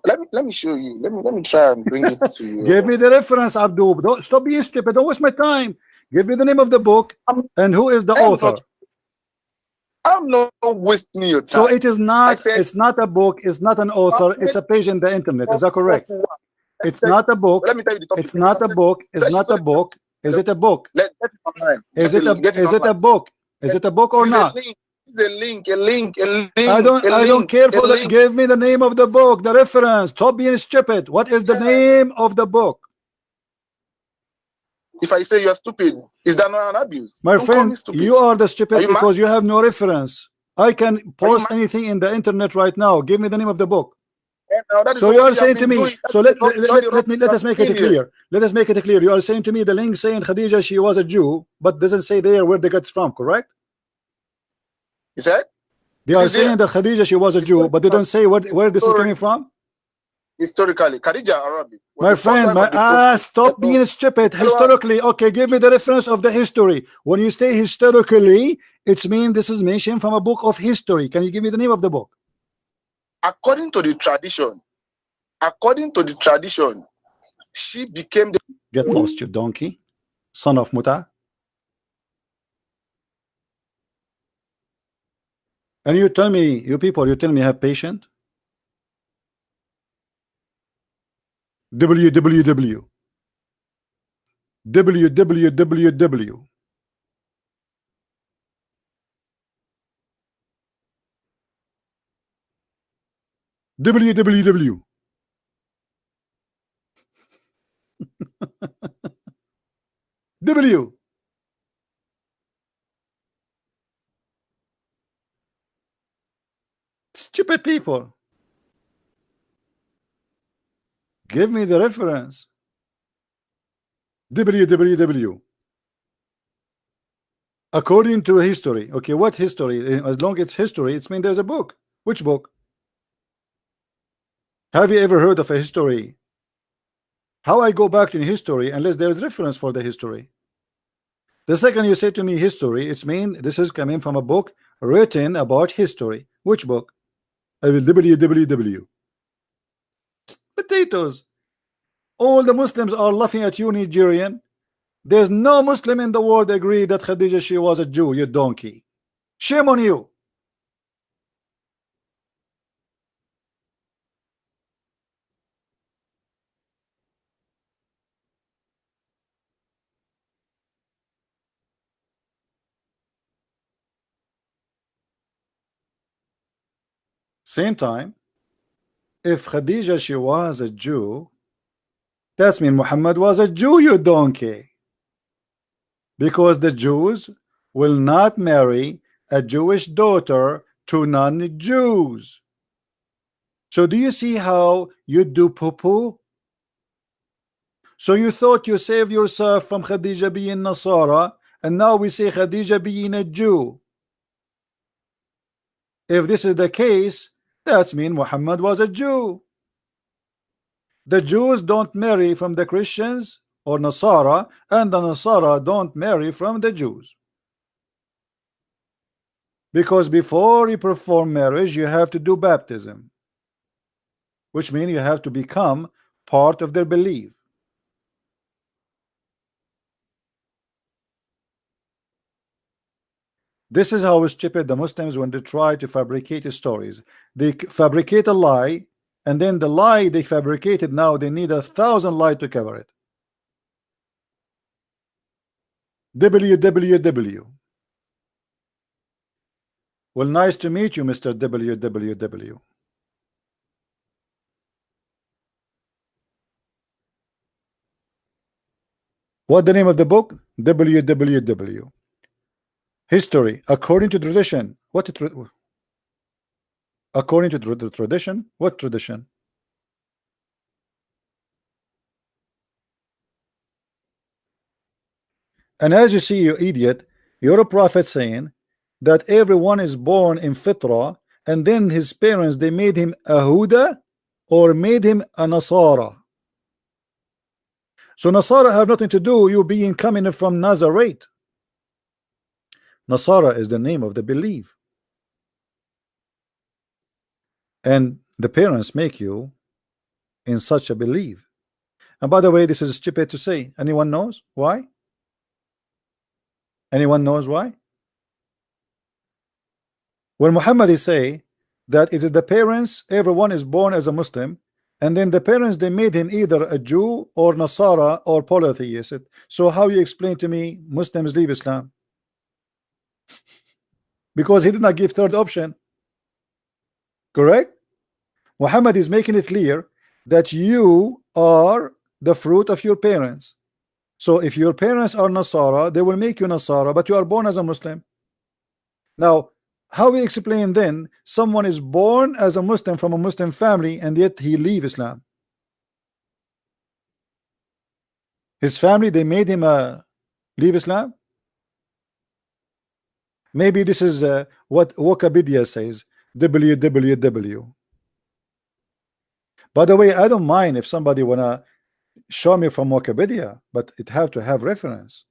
Let me show you. Let me try and bring it to you. Give me the reference, Abdul. Don't stop being stupid. Don't waste my time. Give me the name of the book and who is the author. I'm not wasting your time. So it is not. It's not a book. It's not an author. It's a page in the internet. Is that correct? It's not a book. Let me tell you the topic. It's not a book. It's not a book. Is it a book? Is it a book? Is it a book or not? It's a link. I don't care for the. Give me the name of the book, the reference. Stop being stupid. What is the name of the book? If I say you're stupid, is that not an abuse? My friend, you are the stupid because you have no reference. I can post anything in the internet right now. Give me the name of the book. So you are saying to me, so let us make it clear. Let us make it clear. You are saying to me the link saying Khadija, she was a Jew, but doesn't say there where they got from, correct? You said? They are saying that Khadija, she was a Jew, but they don't say where this is coming from. Historically, Khadija Arabic. My friend, stop being stupid. Historically, okay, give me the reference of the history. When you say historically, it means this is mentioned from a book of history. Can you give me the name of the book? According to the tradition, she became the. Get lost, you donkey, son of Muta. And you tell me, you people, you tell me have patience. www www www W. Stupid people. Give me the reference. www. According to history. Okay, what history? As long as it's history, it means there's a book. Which book? Have you ever heard of a history? How I go back in history unless there is reference for the history? The second you say to me history, it means this is coming from a book written about history. Which book? I will www. Potatoes. All the Muslims are laughing at you, Nigerian. There's no Muslim in the world agree that Khadija, she was a Jew, you donkey. Shame on you. Same time, if Khadija, she was a Jew, that means Muhammad was a Jew, you donkey. Because the Jews will not marry a Jewish daughter to non-Jews. So do you see how you do poo-poo? So you thought you saved yourself from Khadija being Nasara, and now we say Khadija being a Jew. If this is the case, that means Muhammad was a Jew. The Jews don't marry from the Christians or Nasara, and the Nasara don't marry from the Jews. Because before you perform marriage, you have to do baptism, which means you have to become part of their belief. This is how stupid the Muslims when they try to fabricate stories. They fabricate a lie, and then the lie they fabricated, now they need 1,000 lies to cover it. www. Well, nice to meet you, Mr. www. What the name of the book? www. History according to tradition. What According to the tradition. What tradition? And as you see, you idiot, you're a prophet saying that everyone is born in fitra, and then his parents, they made him a Huda or made him a Nasara. So Nasara have nothing to do you being coming from Nazareth. Nasara is the name of the belief, and the parents make you in such a belief. And by the way, this is stupid to say. Anyone knows why? Anyone knows why? When Muhammad is say that it is the parents, everyone is born as a Muslim, and then the parents, they made him either a Jew or Nasara or polytheist. So how you explain to me Muslims leave Islam? Because he did not give third option. Correct? Muhammad is making it clear that you are the fruit of your parents. So if your parents are Nasara, they will make you Nasara, but you are born as a Muslim. Now, how we explain then someone is born as a Muslim from a Muslim family and yet he leave Islam? His family, they made him leave Islam. Maybe this is what Wikipedia says, www. By the way, I don't mind if somebody wanna show me from Wikipedia, but it have to have reference.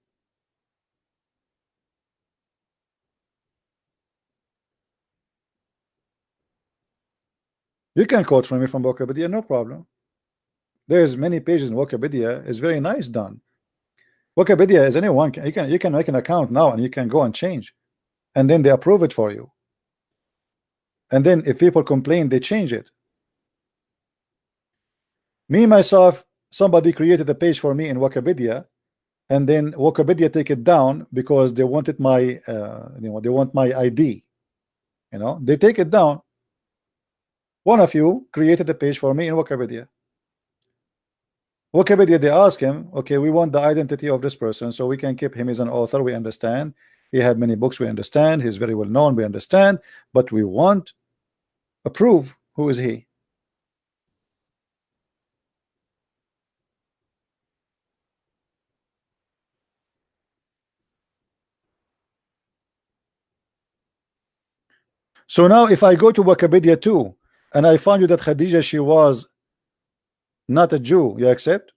You can quote from me from Wikipedia, no problem. There's many pages in Wikipedia. It's very nice done. Wikipedia is anyone you can make an account now and you can go and change, and then they approve it for you. And then if people complain, they change it. Me myself, somebody created a page for me in Wikipedia, and then Wikipedia take it down because they wanted my they want my ID. They take it down. One of you created a page for me in Wikipedia. Wikipedia, they ask him, okay, we want the identity of this person so we can keep him as an author. We understand he had many books, we understand he's very well known, we understand, but we want a proof. Who is he? So now if I go to Wikipedia too and I find you that Khadija, she was not a Jew, you accept?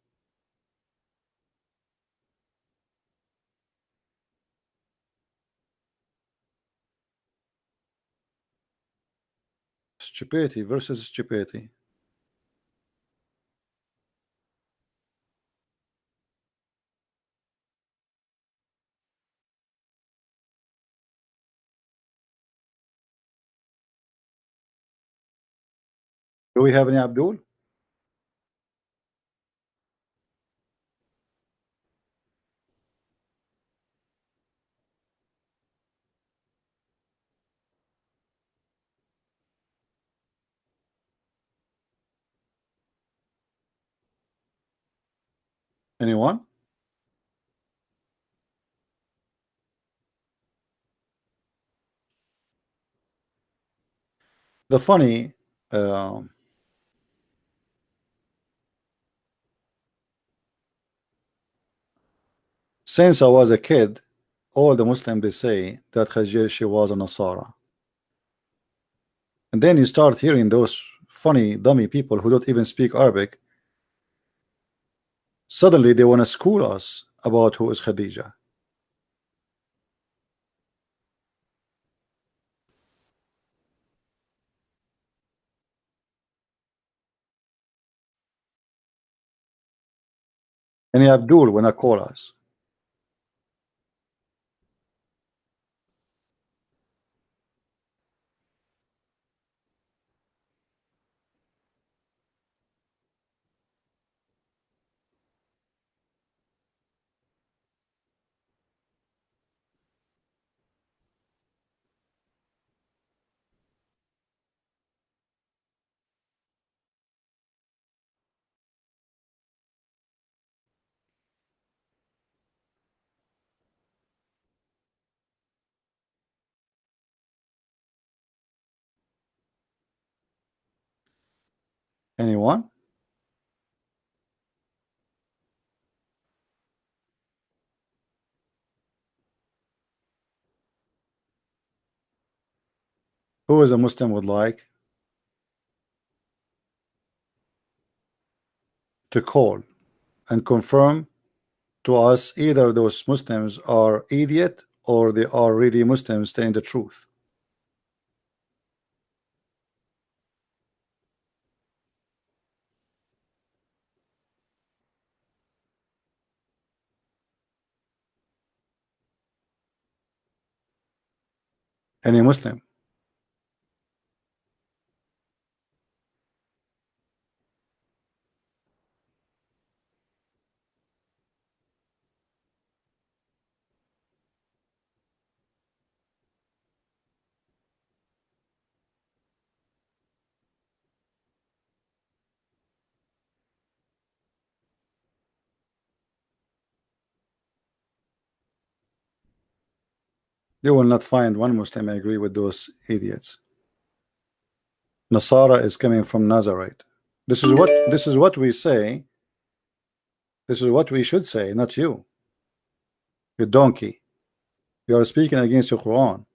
Stupidity versus stupidity. Do we have any Abdul? Anyone? The funny since I was a kid, all the Muslims, they say that Khadija, she was a Nasara. And then you start hearing those funny dummy people who don't even speak Arabic. Suddenly they want to school us about who is Khadija. And Abdul when I call us. Anyone? Who is a Muslim would like to call and confirm to us either those Muslims are idiot or they are really Muslims telling the truth? Any Muslim? You will not find one Muslim agree with those idiots. Nasara is coming from Nazareth. This is what we say. This is what we should say, not you. You donkey. You are speaking against your Quran.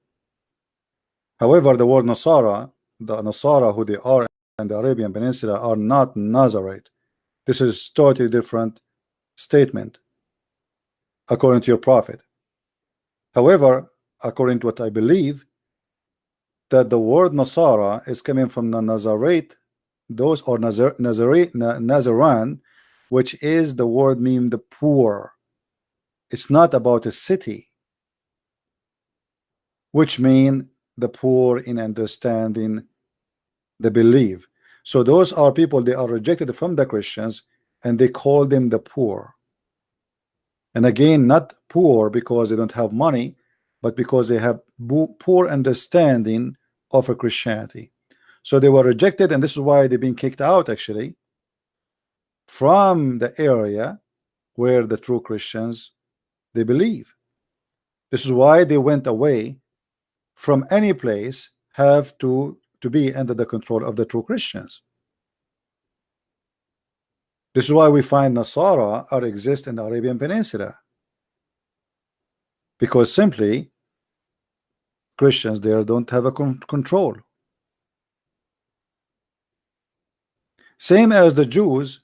However, the word Nasara, the Nasara who they are in the Arabian Peninsula are not Nazareth. This is totally different statement according to your prophet. However, according to what I believe, that the word Nasara is coming from the Nazareth, those or Nazaran, which is the word mean the poor. It's not about a city, which mean the poor in understanding the belief. So those are people, they are rejected from the Christians and they call them the poor. And again, not poor because they don't have money, but because they have poor understanding of a Christianity. So they were rejected, and this is why they've been kicked out actually from the area where the true Christians they believe. This is why they went away from any place have to be under the control of the true Christians. This is why we find Nasara are exist in the Arabian Peninsula, because simply Christians there don't have a control. Same as the Jews,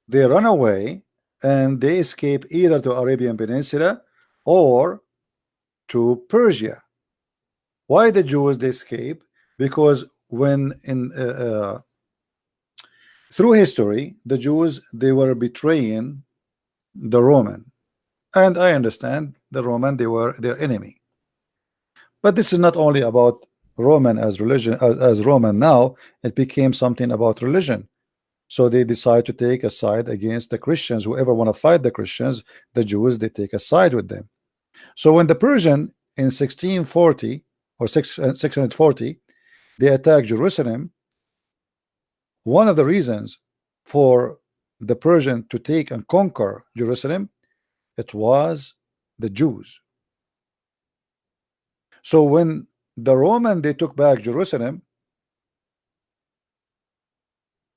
they run away and they escape either to Arabian Peninsula or to Persia. Why the Jews they escape? Because when in through history, the Jews they were betraying the Roman, and I understand the Roman they were their enemy. But this is not only about Roman as religion as Roman now, it became something about religion. So they decide to take a side against the Christians. Whoever want to fight the Christians, the Jews, they take a side with them. So when the Persian in 1640 or 640 they attacked Jerusalem, one of the reasons for the Persian to take and conquer Jerusalem, it was the Jews. So when the Roman they took back Jerusalem,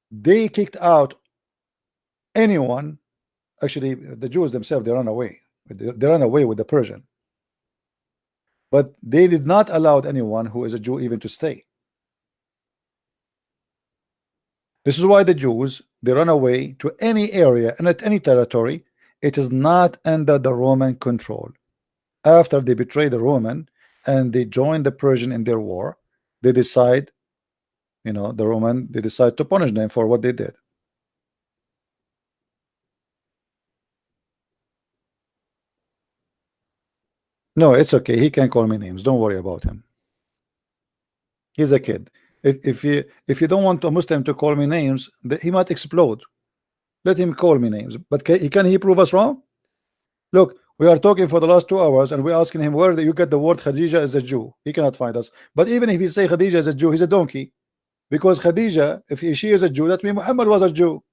they kicked out anyone. Actually, the Jews themselves they ran away. They ran away with the Persian, but they did not allow anyone who is a Jew even to stay. This is why the Jews they run away to any area and at any territory. It is not under the Roman control. After they betray the Roman and they join the Persian in their war, they decide, the Roman, they decide to punish them for what they did. No, it's okay. He can call me names. Don't worry about him. He's a kid. If you don't want a Muslim to call me names, he might explode. Let him call me names. But can he prove us wrong? Look, we are talking for the last 2 hours and we're asking him where you get the word Khadija as a Jew. He cannot find us. But even if he say Khadija is a Jew, he's a donkey. Because Khadija, if she is a Jew, that means Muhammad was a Jew.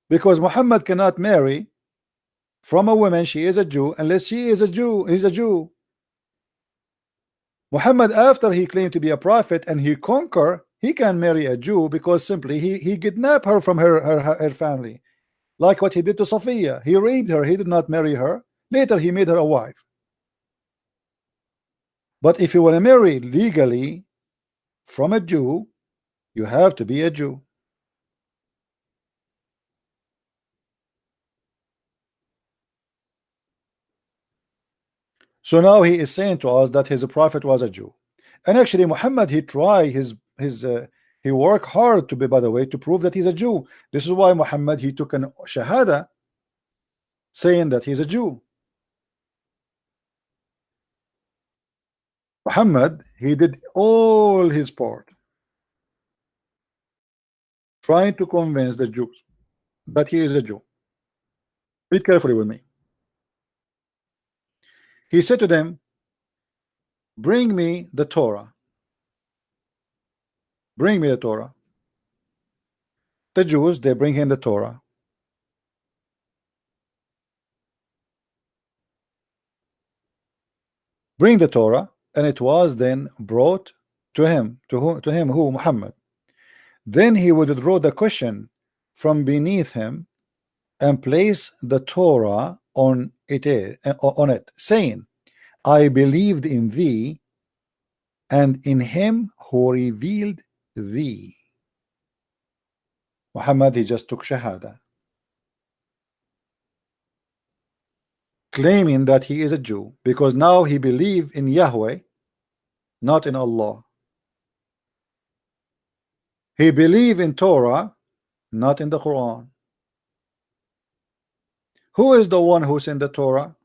Because Muhammad cannot marry from a woman, she is a Jew, unless she is a Jew, he's a Jew. Muhammad, after he claimed to be a prophet and he conquered he can marry a Jew because simply he kidnapped her from her family, like what he did to Sophia. He raped her. He did not marry her. Later he made her a wife. But if you want to marry legally from a Jew, you have to be a Jew. So now he is saying to us that his prophet was a Jew. And actually Muhammad, he tried he worked hard to be, by the way, to prove that he's a Jew. This is why Muhammad, he took an shahada saying that he's a Jew. Muhammad, he did all his part trying to convince the Jews that he is a Jew. Read carefully with me. He said to them, bring me the Torah. Bring me the Torah. The Jews, they bring him the Torah. Bring the Torah, and it was then brought to him, who? Muhammad. Then he would draw the cushion from beneath him and place the Torah on it, saying, I believed in thee and in him who revealed thee. Muhammad, he just took shahada, claiming that he is a Jew, because now he believed in Yahweh, not in Allah. He believed in Torah, not in the Quran. Who is the one who sent the Torah?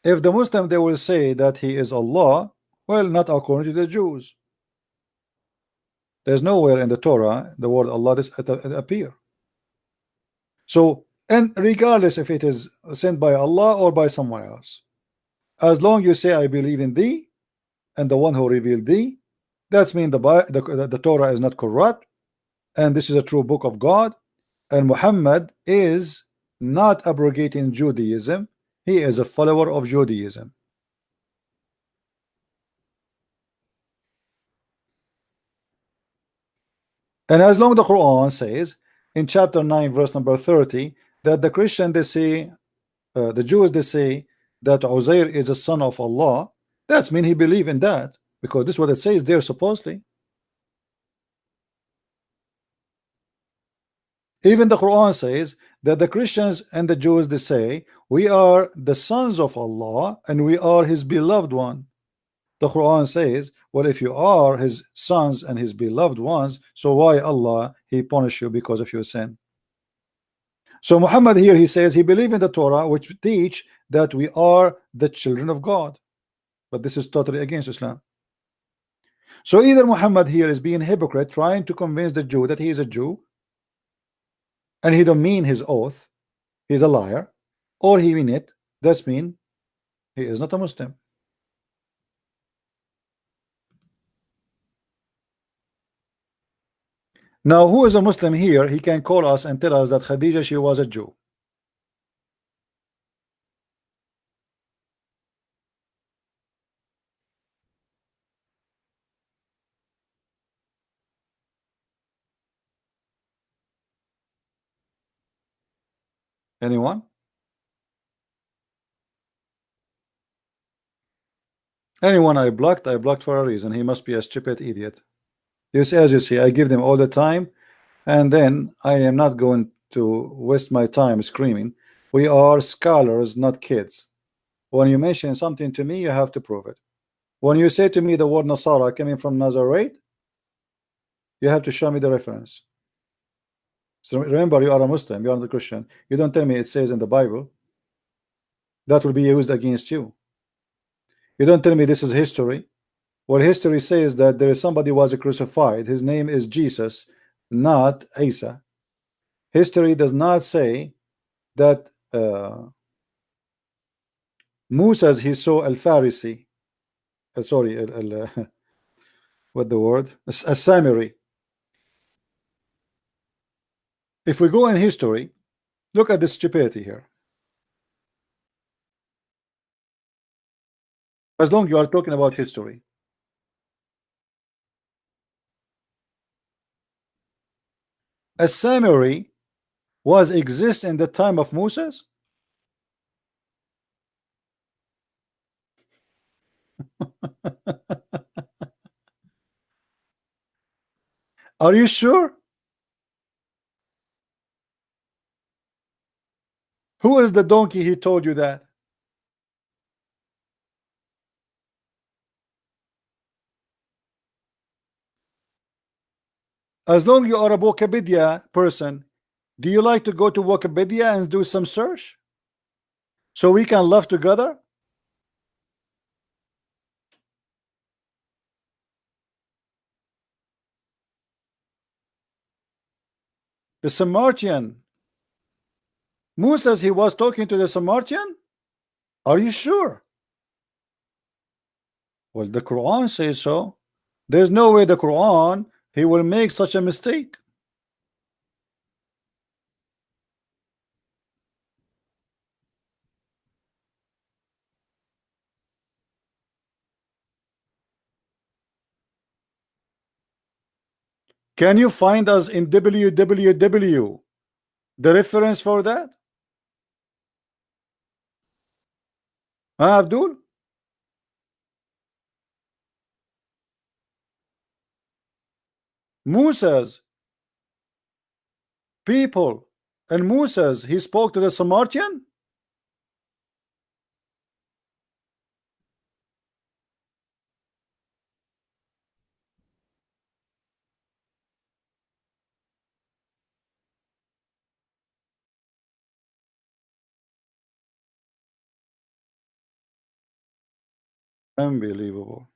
If the Muslim, they will say that he is Allah, well, not according to the Jews. There's nowhere in the Torah the word Allah appear. So, and regardless if it is sent by Allah or by someone else, as long you say I believe in thee and the one who revealed thee, that's mean the Torah is not corrupt, and this is a true book of God, and Muhammad is not abrogating Judaism. He is a follower of Judaism. And as long the Quran says in chapter 9 verse number 30 that the Christian, they say, the Jews, they say that Uzair is a son of Allah, that's mean he believe in that, because this is what it says there supposedly. Even the Quran says that the Christians and the Jews, they say we are the sons of Allah and we are his beloved one. The Quran says, well, if you are his sons and his beloved ones, so why Allah he punish you because of your sin? So Muhammad here, he says he believe in the Torah, which teach that we are the children of God, but this is totally against Islam. So either Muhammad here is being hypocrite, trying to convince the Jew that he is a Jew and he don't mean his oath, he's a liar, or he mean it, that's mean he is not a Muslim. Now who is a Muslim here? He can call us and tell us that Khadija, she was a Jew. Anyone? Anyone I blocked for a reason. He must be a stupid idiot. You see, as you see, I give them all the time, and then I am not going to waste my time screaming. We are scholars, not kids. When you mention something to me, you have to prove it. When you say to me the word Nasara coming from Nazareth, you have to show me the reference. So remember, you are a Muslim, you are not a Christian. You don't tell me it says in the Bible. That will be used against you. You don't tell me this is history. Well, history says that there is somebody who was crucified. His name is Jesus, not Isa. History does not say that Musa, he saw al-Farisi. Sorry, what the word? A Samiri. If we go in history, look at the stupidity here. As long you are talking about history, a Samiri was exist in the time of Moses? Are you sure? Who is the donkey he told you that? As long you are a Wikipedia person, do you like to go to Wikipedia and do some search so we can laugh together? The Samaritan. Moses, he was talking to the Samaritan? Are you sure? Well, the Quran says so. There's no way the Quran he will make such a mistake. Can you find us in www the reference for that? Huh, Abdul? Moses, people, and Moses, he spoke to the Samaritan? Unbelievable.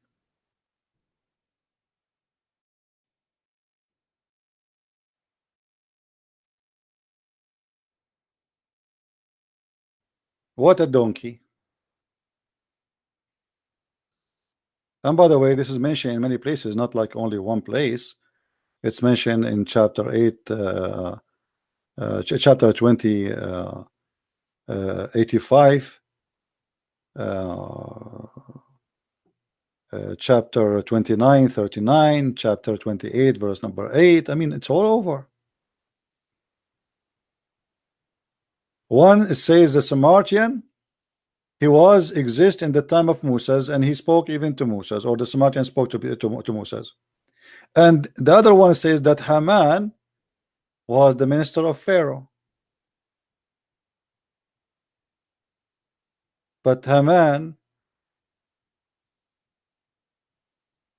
What a donkey. And by the way, this is mentioned in many places, not like only one place. It's mentioned in chapter 8, chapter 20, 85, chapter 29, 39, chapter 28, verse number 8. I mean, it's all over. One, it says the Samaritan, he was exist in the time of Moses, and he spoke even to Moses, or the Samaritan spoke to Moses. And the other one says that Haman was the minister of Pharaoh. But Haman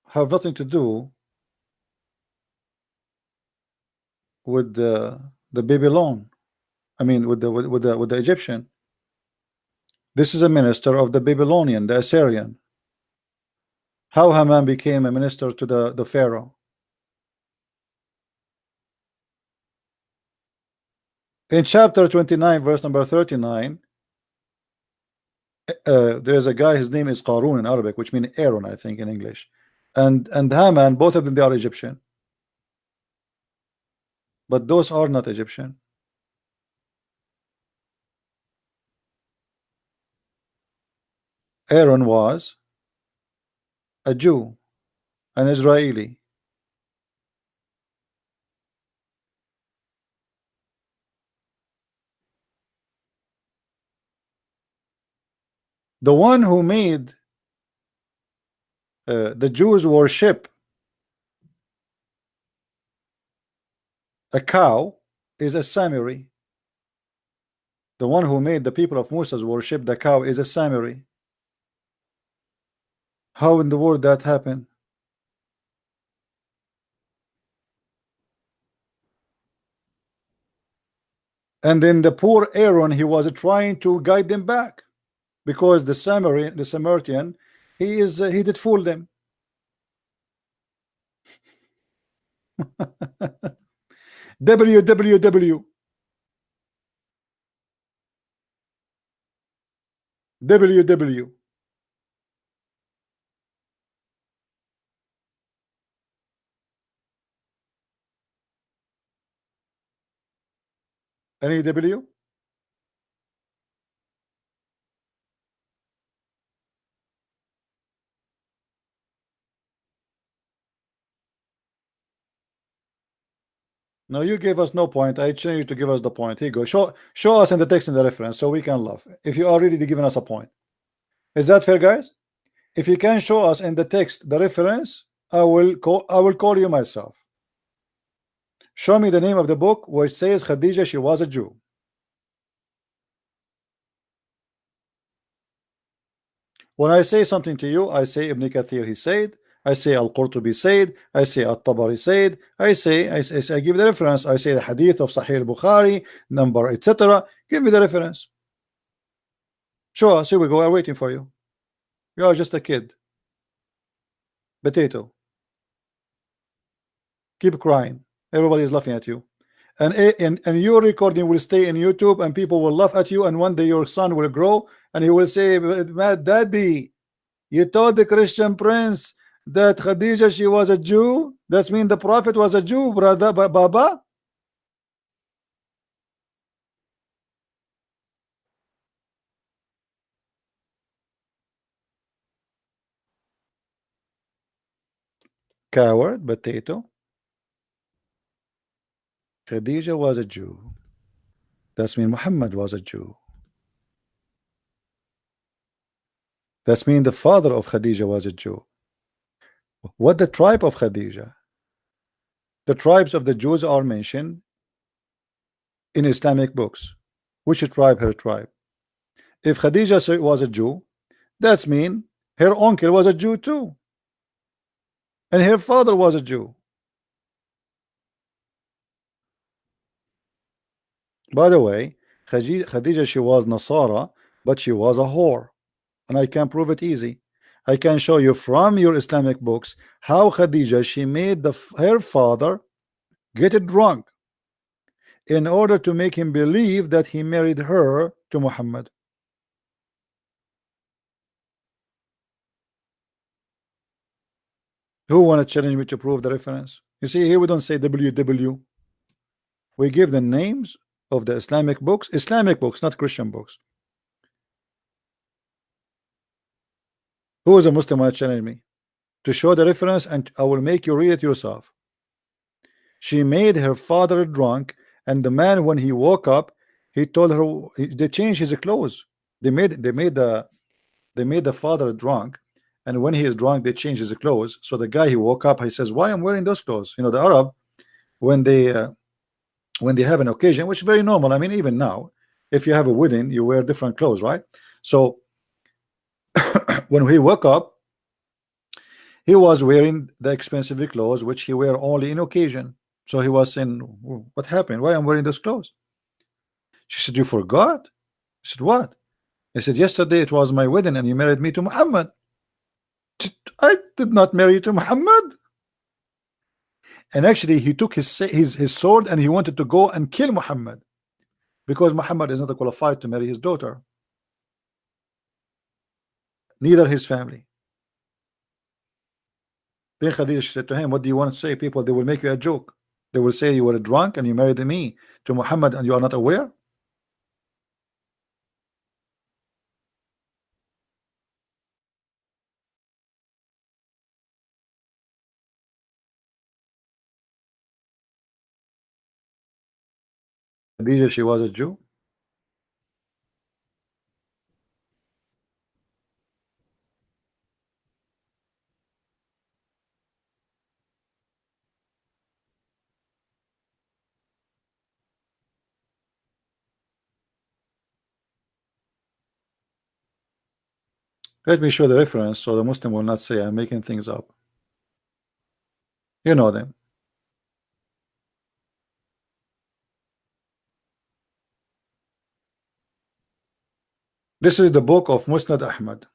have nothing to do with the Babylon. I mean, with the Egyptian. This is a minister of the Babylonian, the Assyrian. How Haman became a minister to the Pharaoh? In chapter 29, verse number 39, there's a guy, his name is Qarun in Arabic, which means Aaron, I think, in English. And Haman, both of them, they are Egyptian. But those are not Egyptian. Aaron was a Jew, an Israeli. The one who made the Jews worship a cow is a Samiri. The one who made the people of Moses worship the cow is a Samiri. How in the world that happened? And then the poor Aaron, he was trying to guide them back, because the Samaritan, he did fool them. www www. Any W? No, you gave us no point. I changed you to give us the point. Here you go. Show us in the text and the reference so we can laugh. If you are already giving us a point. Is that fair, guys? If you can show us in the text the reference, I will call you myself. Show me the name of the book which says Khadija, she was a Jew. When I say something to you, I say Ibn Kathir he said, I say Al-Qurtubi said, I say At-Tabari said, I give the reference, I say the hadith of Sahih Bukhari, number, etc. Give me the reference. Show us, here we go, I'm waiting for you. You are just a kid. Potato. Keep crying. Everybody is laughing at you. And your recording will stay in YouTube and people will laugh at you, and one day your son will grow and he will say, Daddy, you told the Christian prince that Khadija, she was a Jew. That means the prophet was a Jew, brother, Baba. Coward, potato. Khadija was a Jew. That means Muhammad was a Jew. That means the father of Khadija was a Jew. What the tribe of Khadija? The tribes of the Jews are mentioned in Islamic books. Which tribe? Her tribe. If Khadija was a Jew, that means her uncle was a Jew too, and her father was a Jew. By the way, Khadija, she was Nasara, but she was a whore, and I can prove it easy. I can show you from your Islamic books how Khadija, she made her father get drunk in order to make him believe that he married her to Muhammad. Who want to challenge me to prove the reference? You see, here we don't say WW. We give the names of the Islamic books, not Christian books. Who is a Muslim want to challenge me to show the reference, and I will make you read it yourself. She made her father drunk, and the man, when he woke up, he told her they changed his clothes. They made the father drunk, and when he is drunk, they change his clothes. So the guy, he woke up, he says, "Why I'm wearing those clothes?" You know, the Arab, when they have an occasion, which is very normal. I mean, even now, if you have a wedding, you wear different clothes, right? So when he woke up, he was wearing the expensive clothes which he wear only in occasion. So he was saying, "What happened? Why I'm wearing those clothes?" She said, "You forgot?" He said, "What?" He said, "Yesterday it was my wedding and you married me to Muhammad." "I did not marry you to Muhammad." And actually he took his sword and he wanted to go and kill Muhammad, because Muhammad is not qualified to marry his daughter, neither his family. Then Khadija said to him, "What do you want to say? People, they will make you a joke. They will say you were drunk and you married me to Muhammad and you are not aware." Khadija, she was a Jew. Let me show the reference so the Muslim will not say I'm making things up. You know them. This is the book of Musnad Ahmad.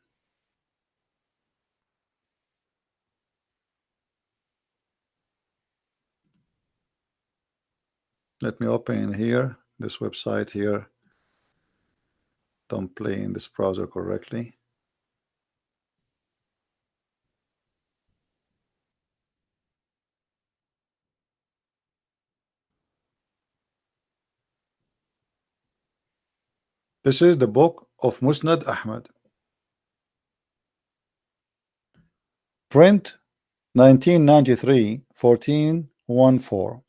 Let me open here this website here. Don't play in this browser correctly. This is the book of Musnad Ahmad. Print 1993, 1414.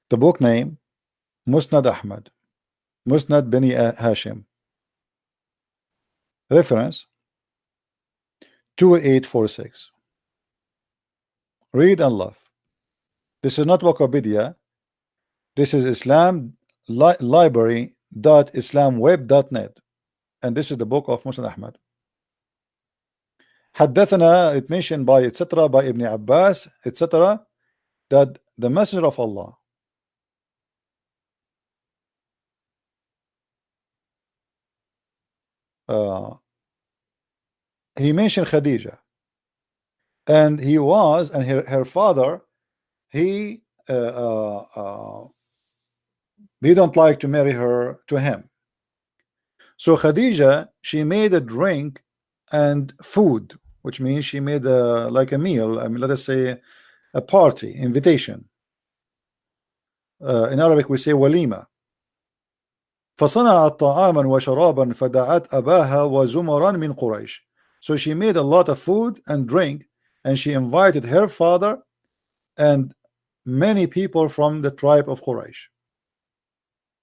The book name Musnad Ahmad, Musnad Bani Hashim. Reference 2846. Read and love. This is not Wikipedia. This is Islam library.islamweb.net, and this is the book of Musnad Ahmad. حدثنا, it mentioned by etc. by Ibn Abbas etc. that the Messenger of Allah he mentioned Khadija, and he was, and her father, he don't like to marry her to him. So Khadija, she made a drink and food, which means she made like a meal. I mean, let us say a party, invitation. In Arabic we say walima. فصنعت طعاما وشرابا فدعت أباها وزمرا من قريش. So she made a lot of food and drink, and she invited her father and many people from the tribe of Quraysh.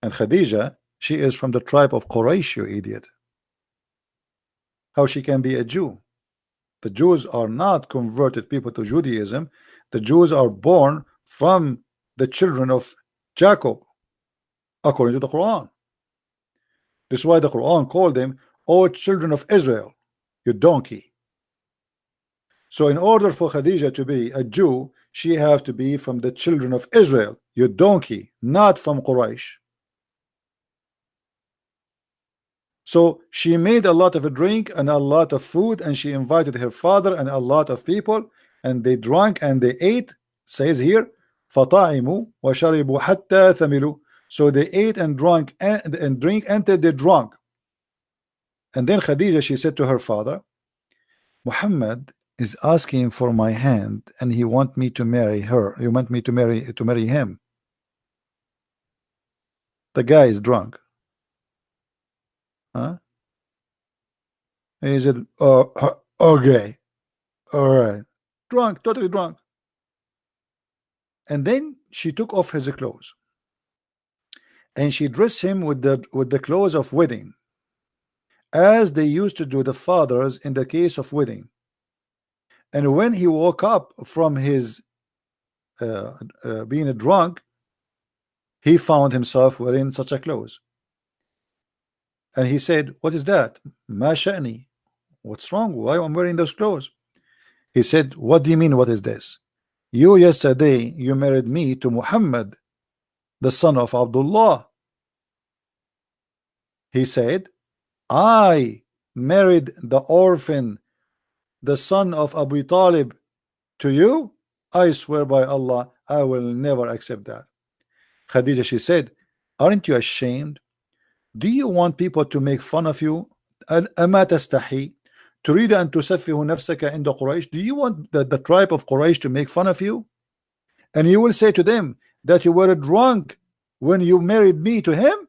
And Khadija, she is from the tribe of Quraysh, you idiot. How she can be a Jew? The Jews are not converted people to Judaism. The Jews are born from the children of Jacob, according to the Quran. This is why the Quran called them, O children of Israel, you donkey. So in order for Khadija to be a Jew, she have to be from the children of Israel, you donkey, not from Quraysh. So she made a lot of a drink and a lot of food, and she invited her father and a lot of people, and they drank and they ate. Says here, فَطَعِمُوا وَشَرِبُوا حَتَّى ثَمِلُوا. So they ate and drank and drink until they drunk. And then Khadija, she said to her father, Muhammad is asking for my hand, and he want me to marry her. You want me to marry him. The guy is drunk. Huh? He said, oh, okay, all right, drunk, totally drunk. And then she took off his clothes, and she dressed him with the clothes of wedding, as they used to do the fathers in the case of wedding. And when he woke up from his being a drunk, he found himself wearing such a clothes. And he said, what is that? Ma sha'ni? What's wrong? Why am I wearing those clothes? He said, what do you mean, what is this? You yesterday, you married me to Muhammad, the son of Abdullah. He said, I married the orphan, the son of Abu Talib, to you. I swear by Allah, I will never accept that. Khadija, she said, aren't you ashamed? Do you want people to make fun of you? أما تستحي تريد أن تسفه نفسك عند قريش? Do you want the tribe of Quraysh to make fun of you? And you will say to them that you were drunk when you married me to him?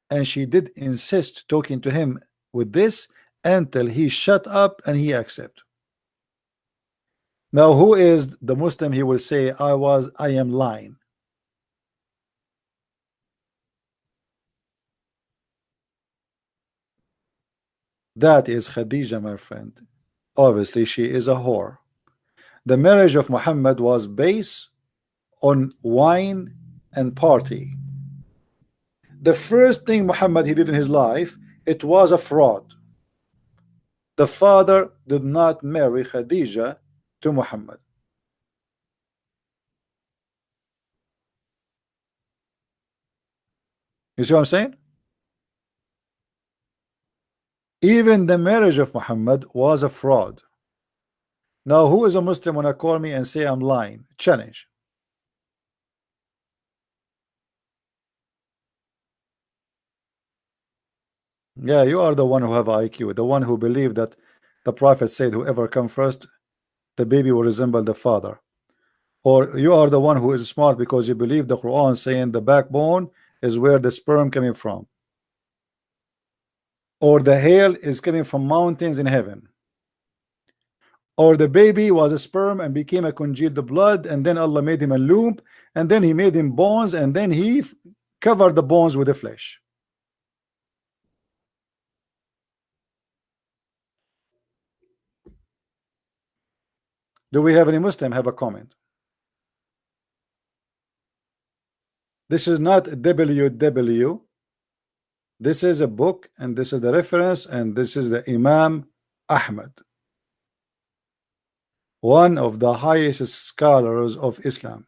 And she did insist talking to him with this until he shut up and he accepted. Now who is the Muslim? He will say, I am lying. That is Khadija, my friend. Obviously she is a whore. The marriage of Muhammad was based on wine and party. The first thing Muhammad he did in his life, it was a fraud. The father did not marry Khadija to Muhammad. You see what I'm saying? Even the marriage of Muhammad was a fraud. Now who is a Muslim when I call me and say I'm lying? Challenge. Yeah, you are the one who have IQ, the one who believe that the Prophet said whoever come first, the baby will resemble the father. Or you are the one who is smart because you believe the Quran saying the backbone is where the sperm coming from, or the hail is coming from mountains in heaven, or the baby was a sperm and became a congealed blood, and then Allah made him a loom, and then he made him bones, and then he covered the bones with the flesh. Do we have any Muslim have a comment? This is not WW. This is a book, and this is the reference, and this is the Imam Ahmad, one of the highest scholars of Islam.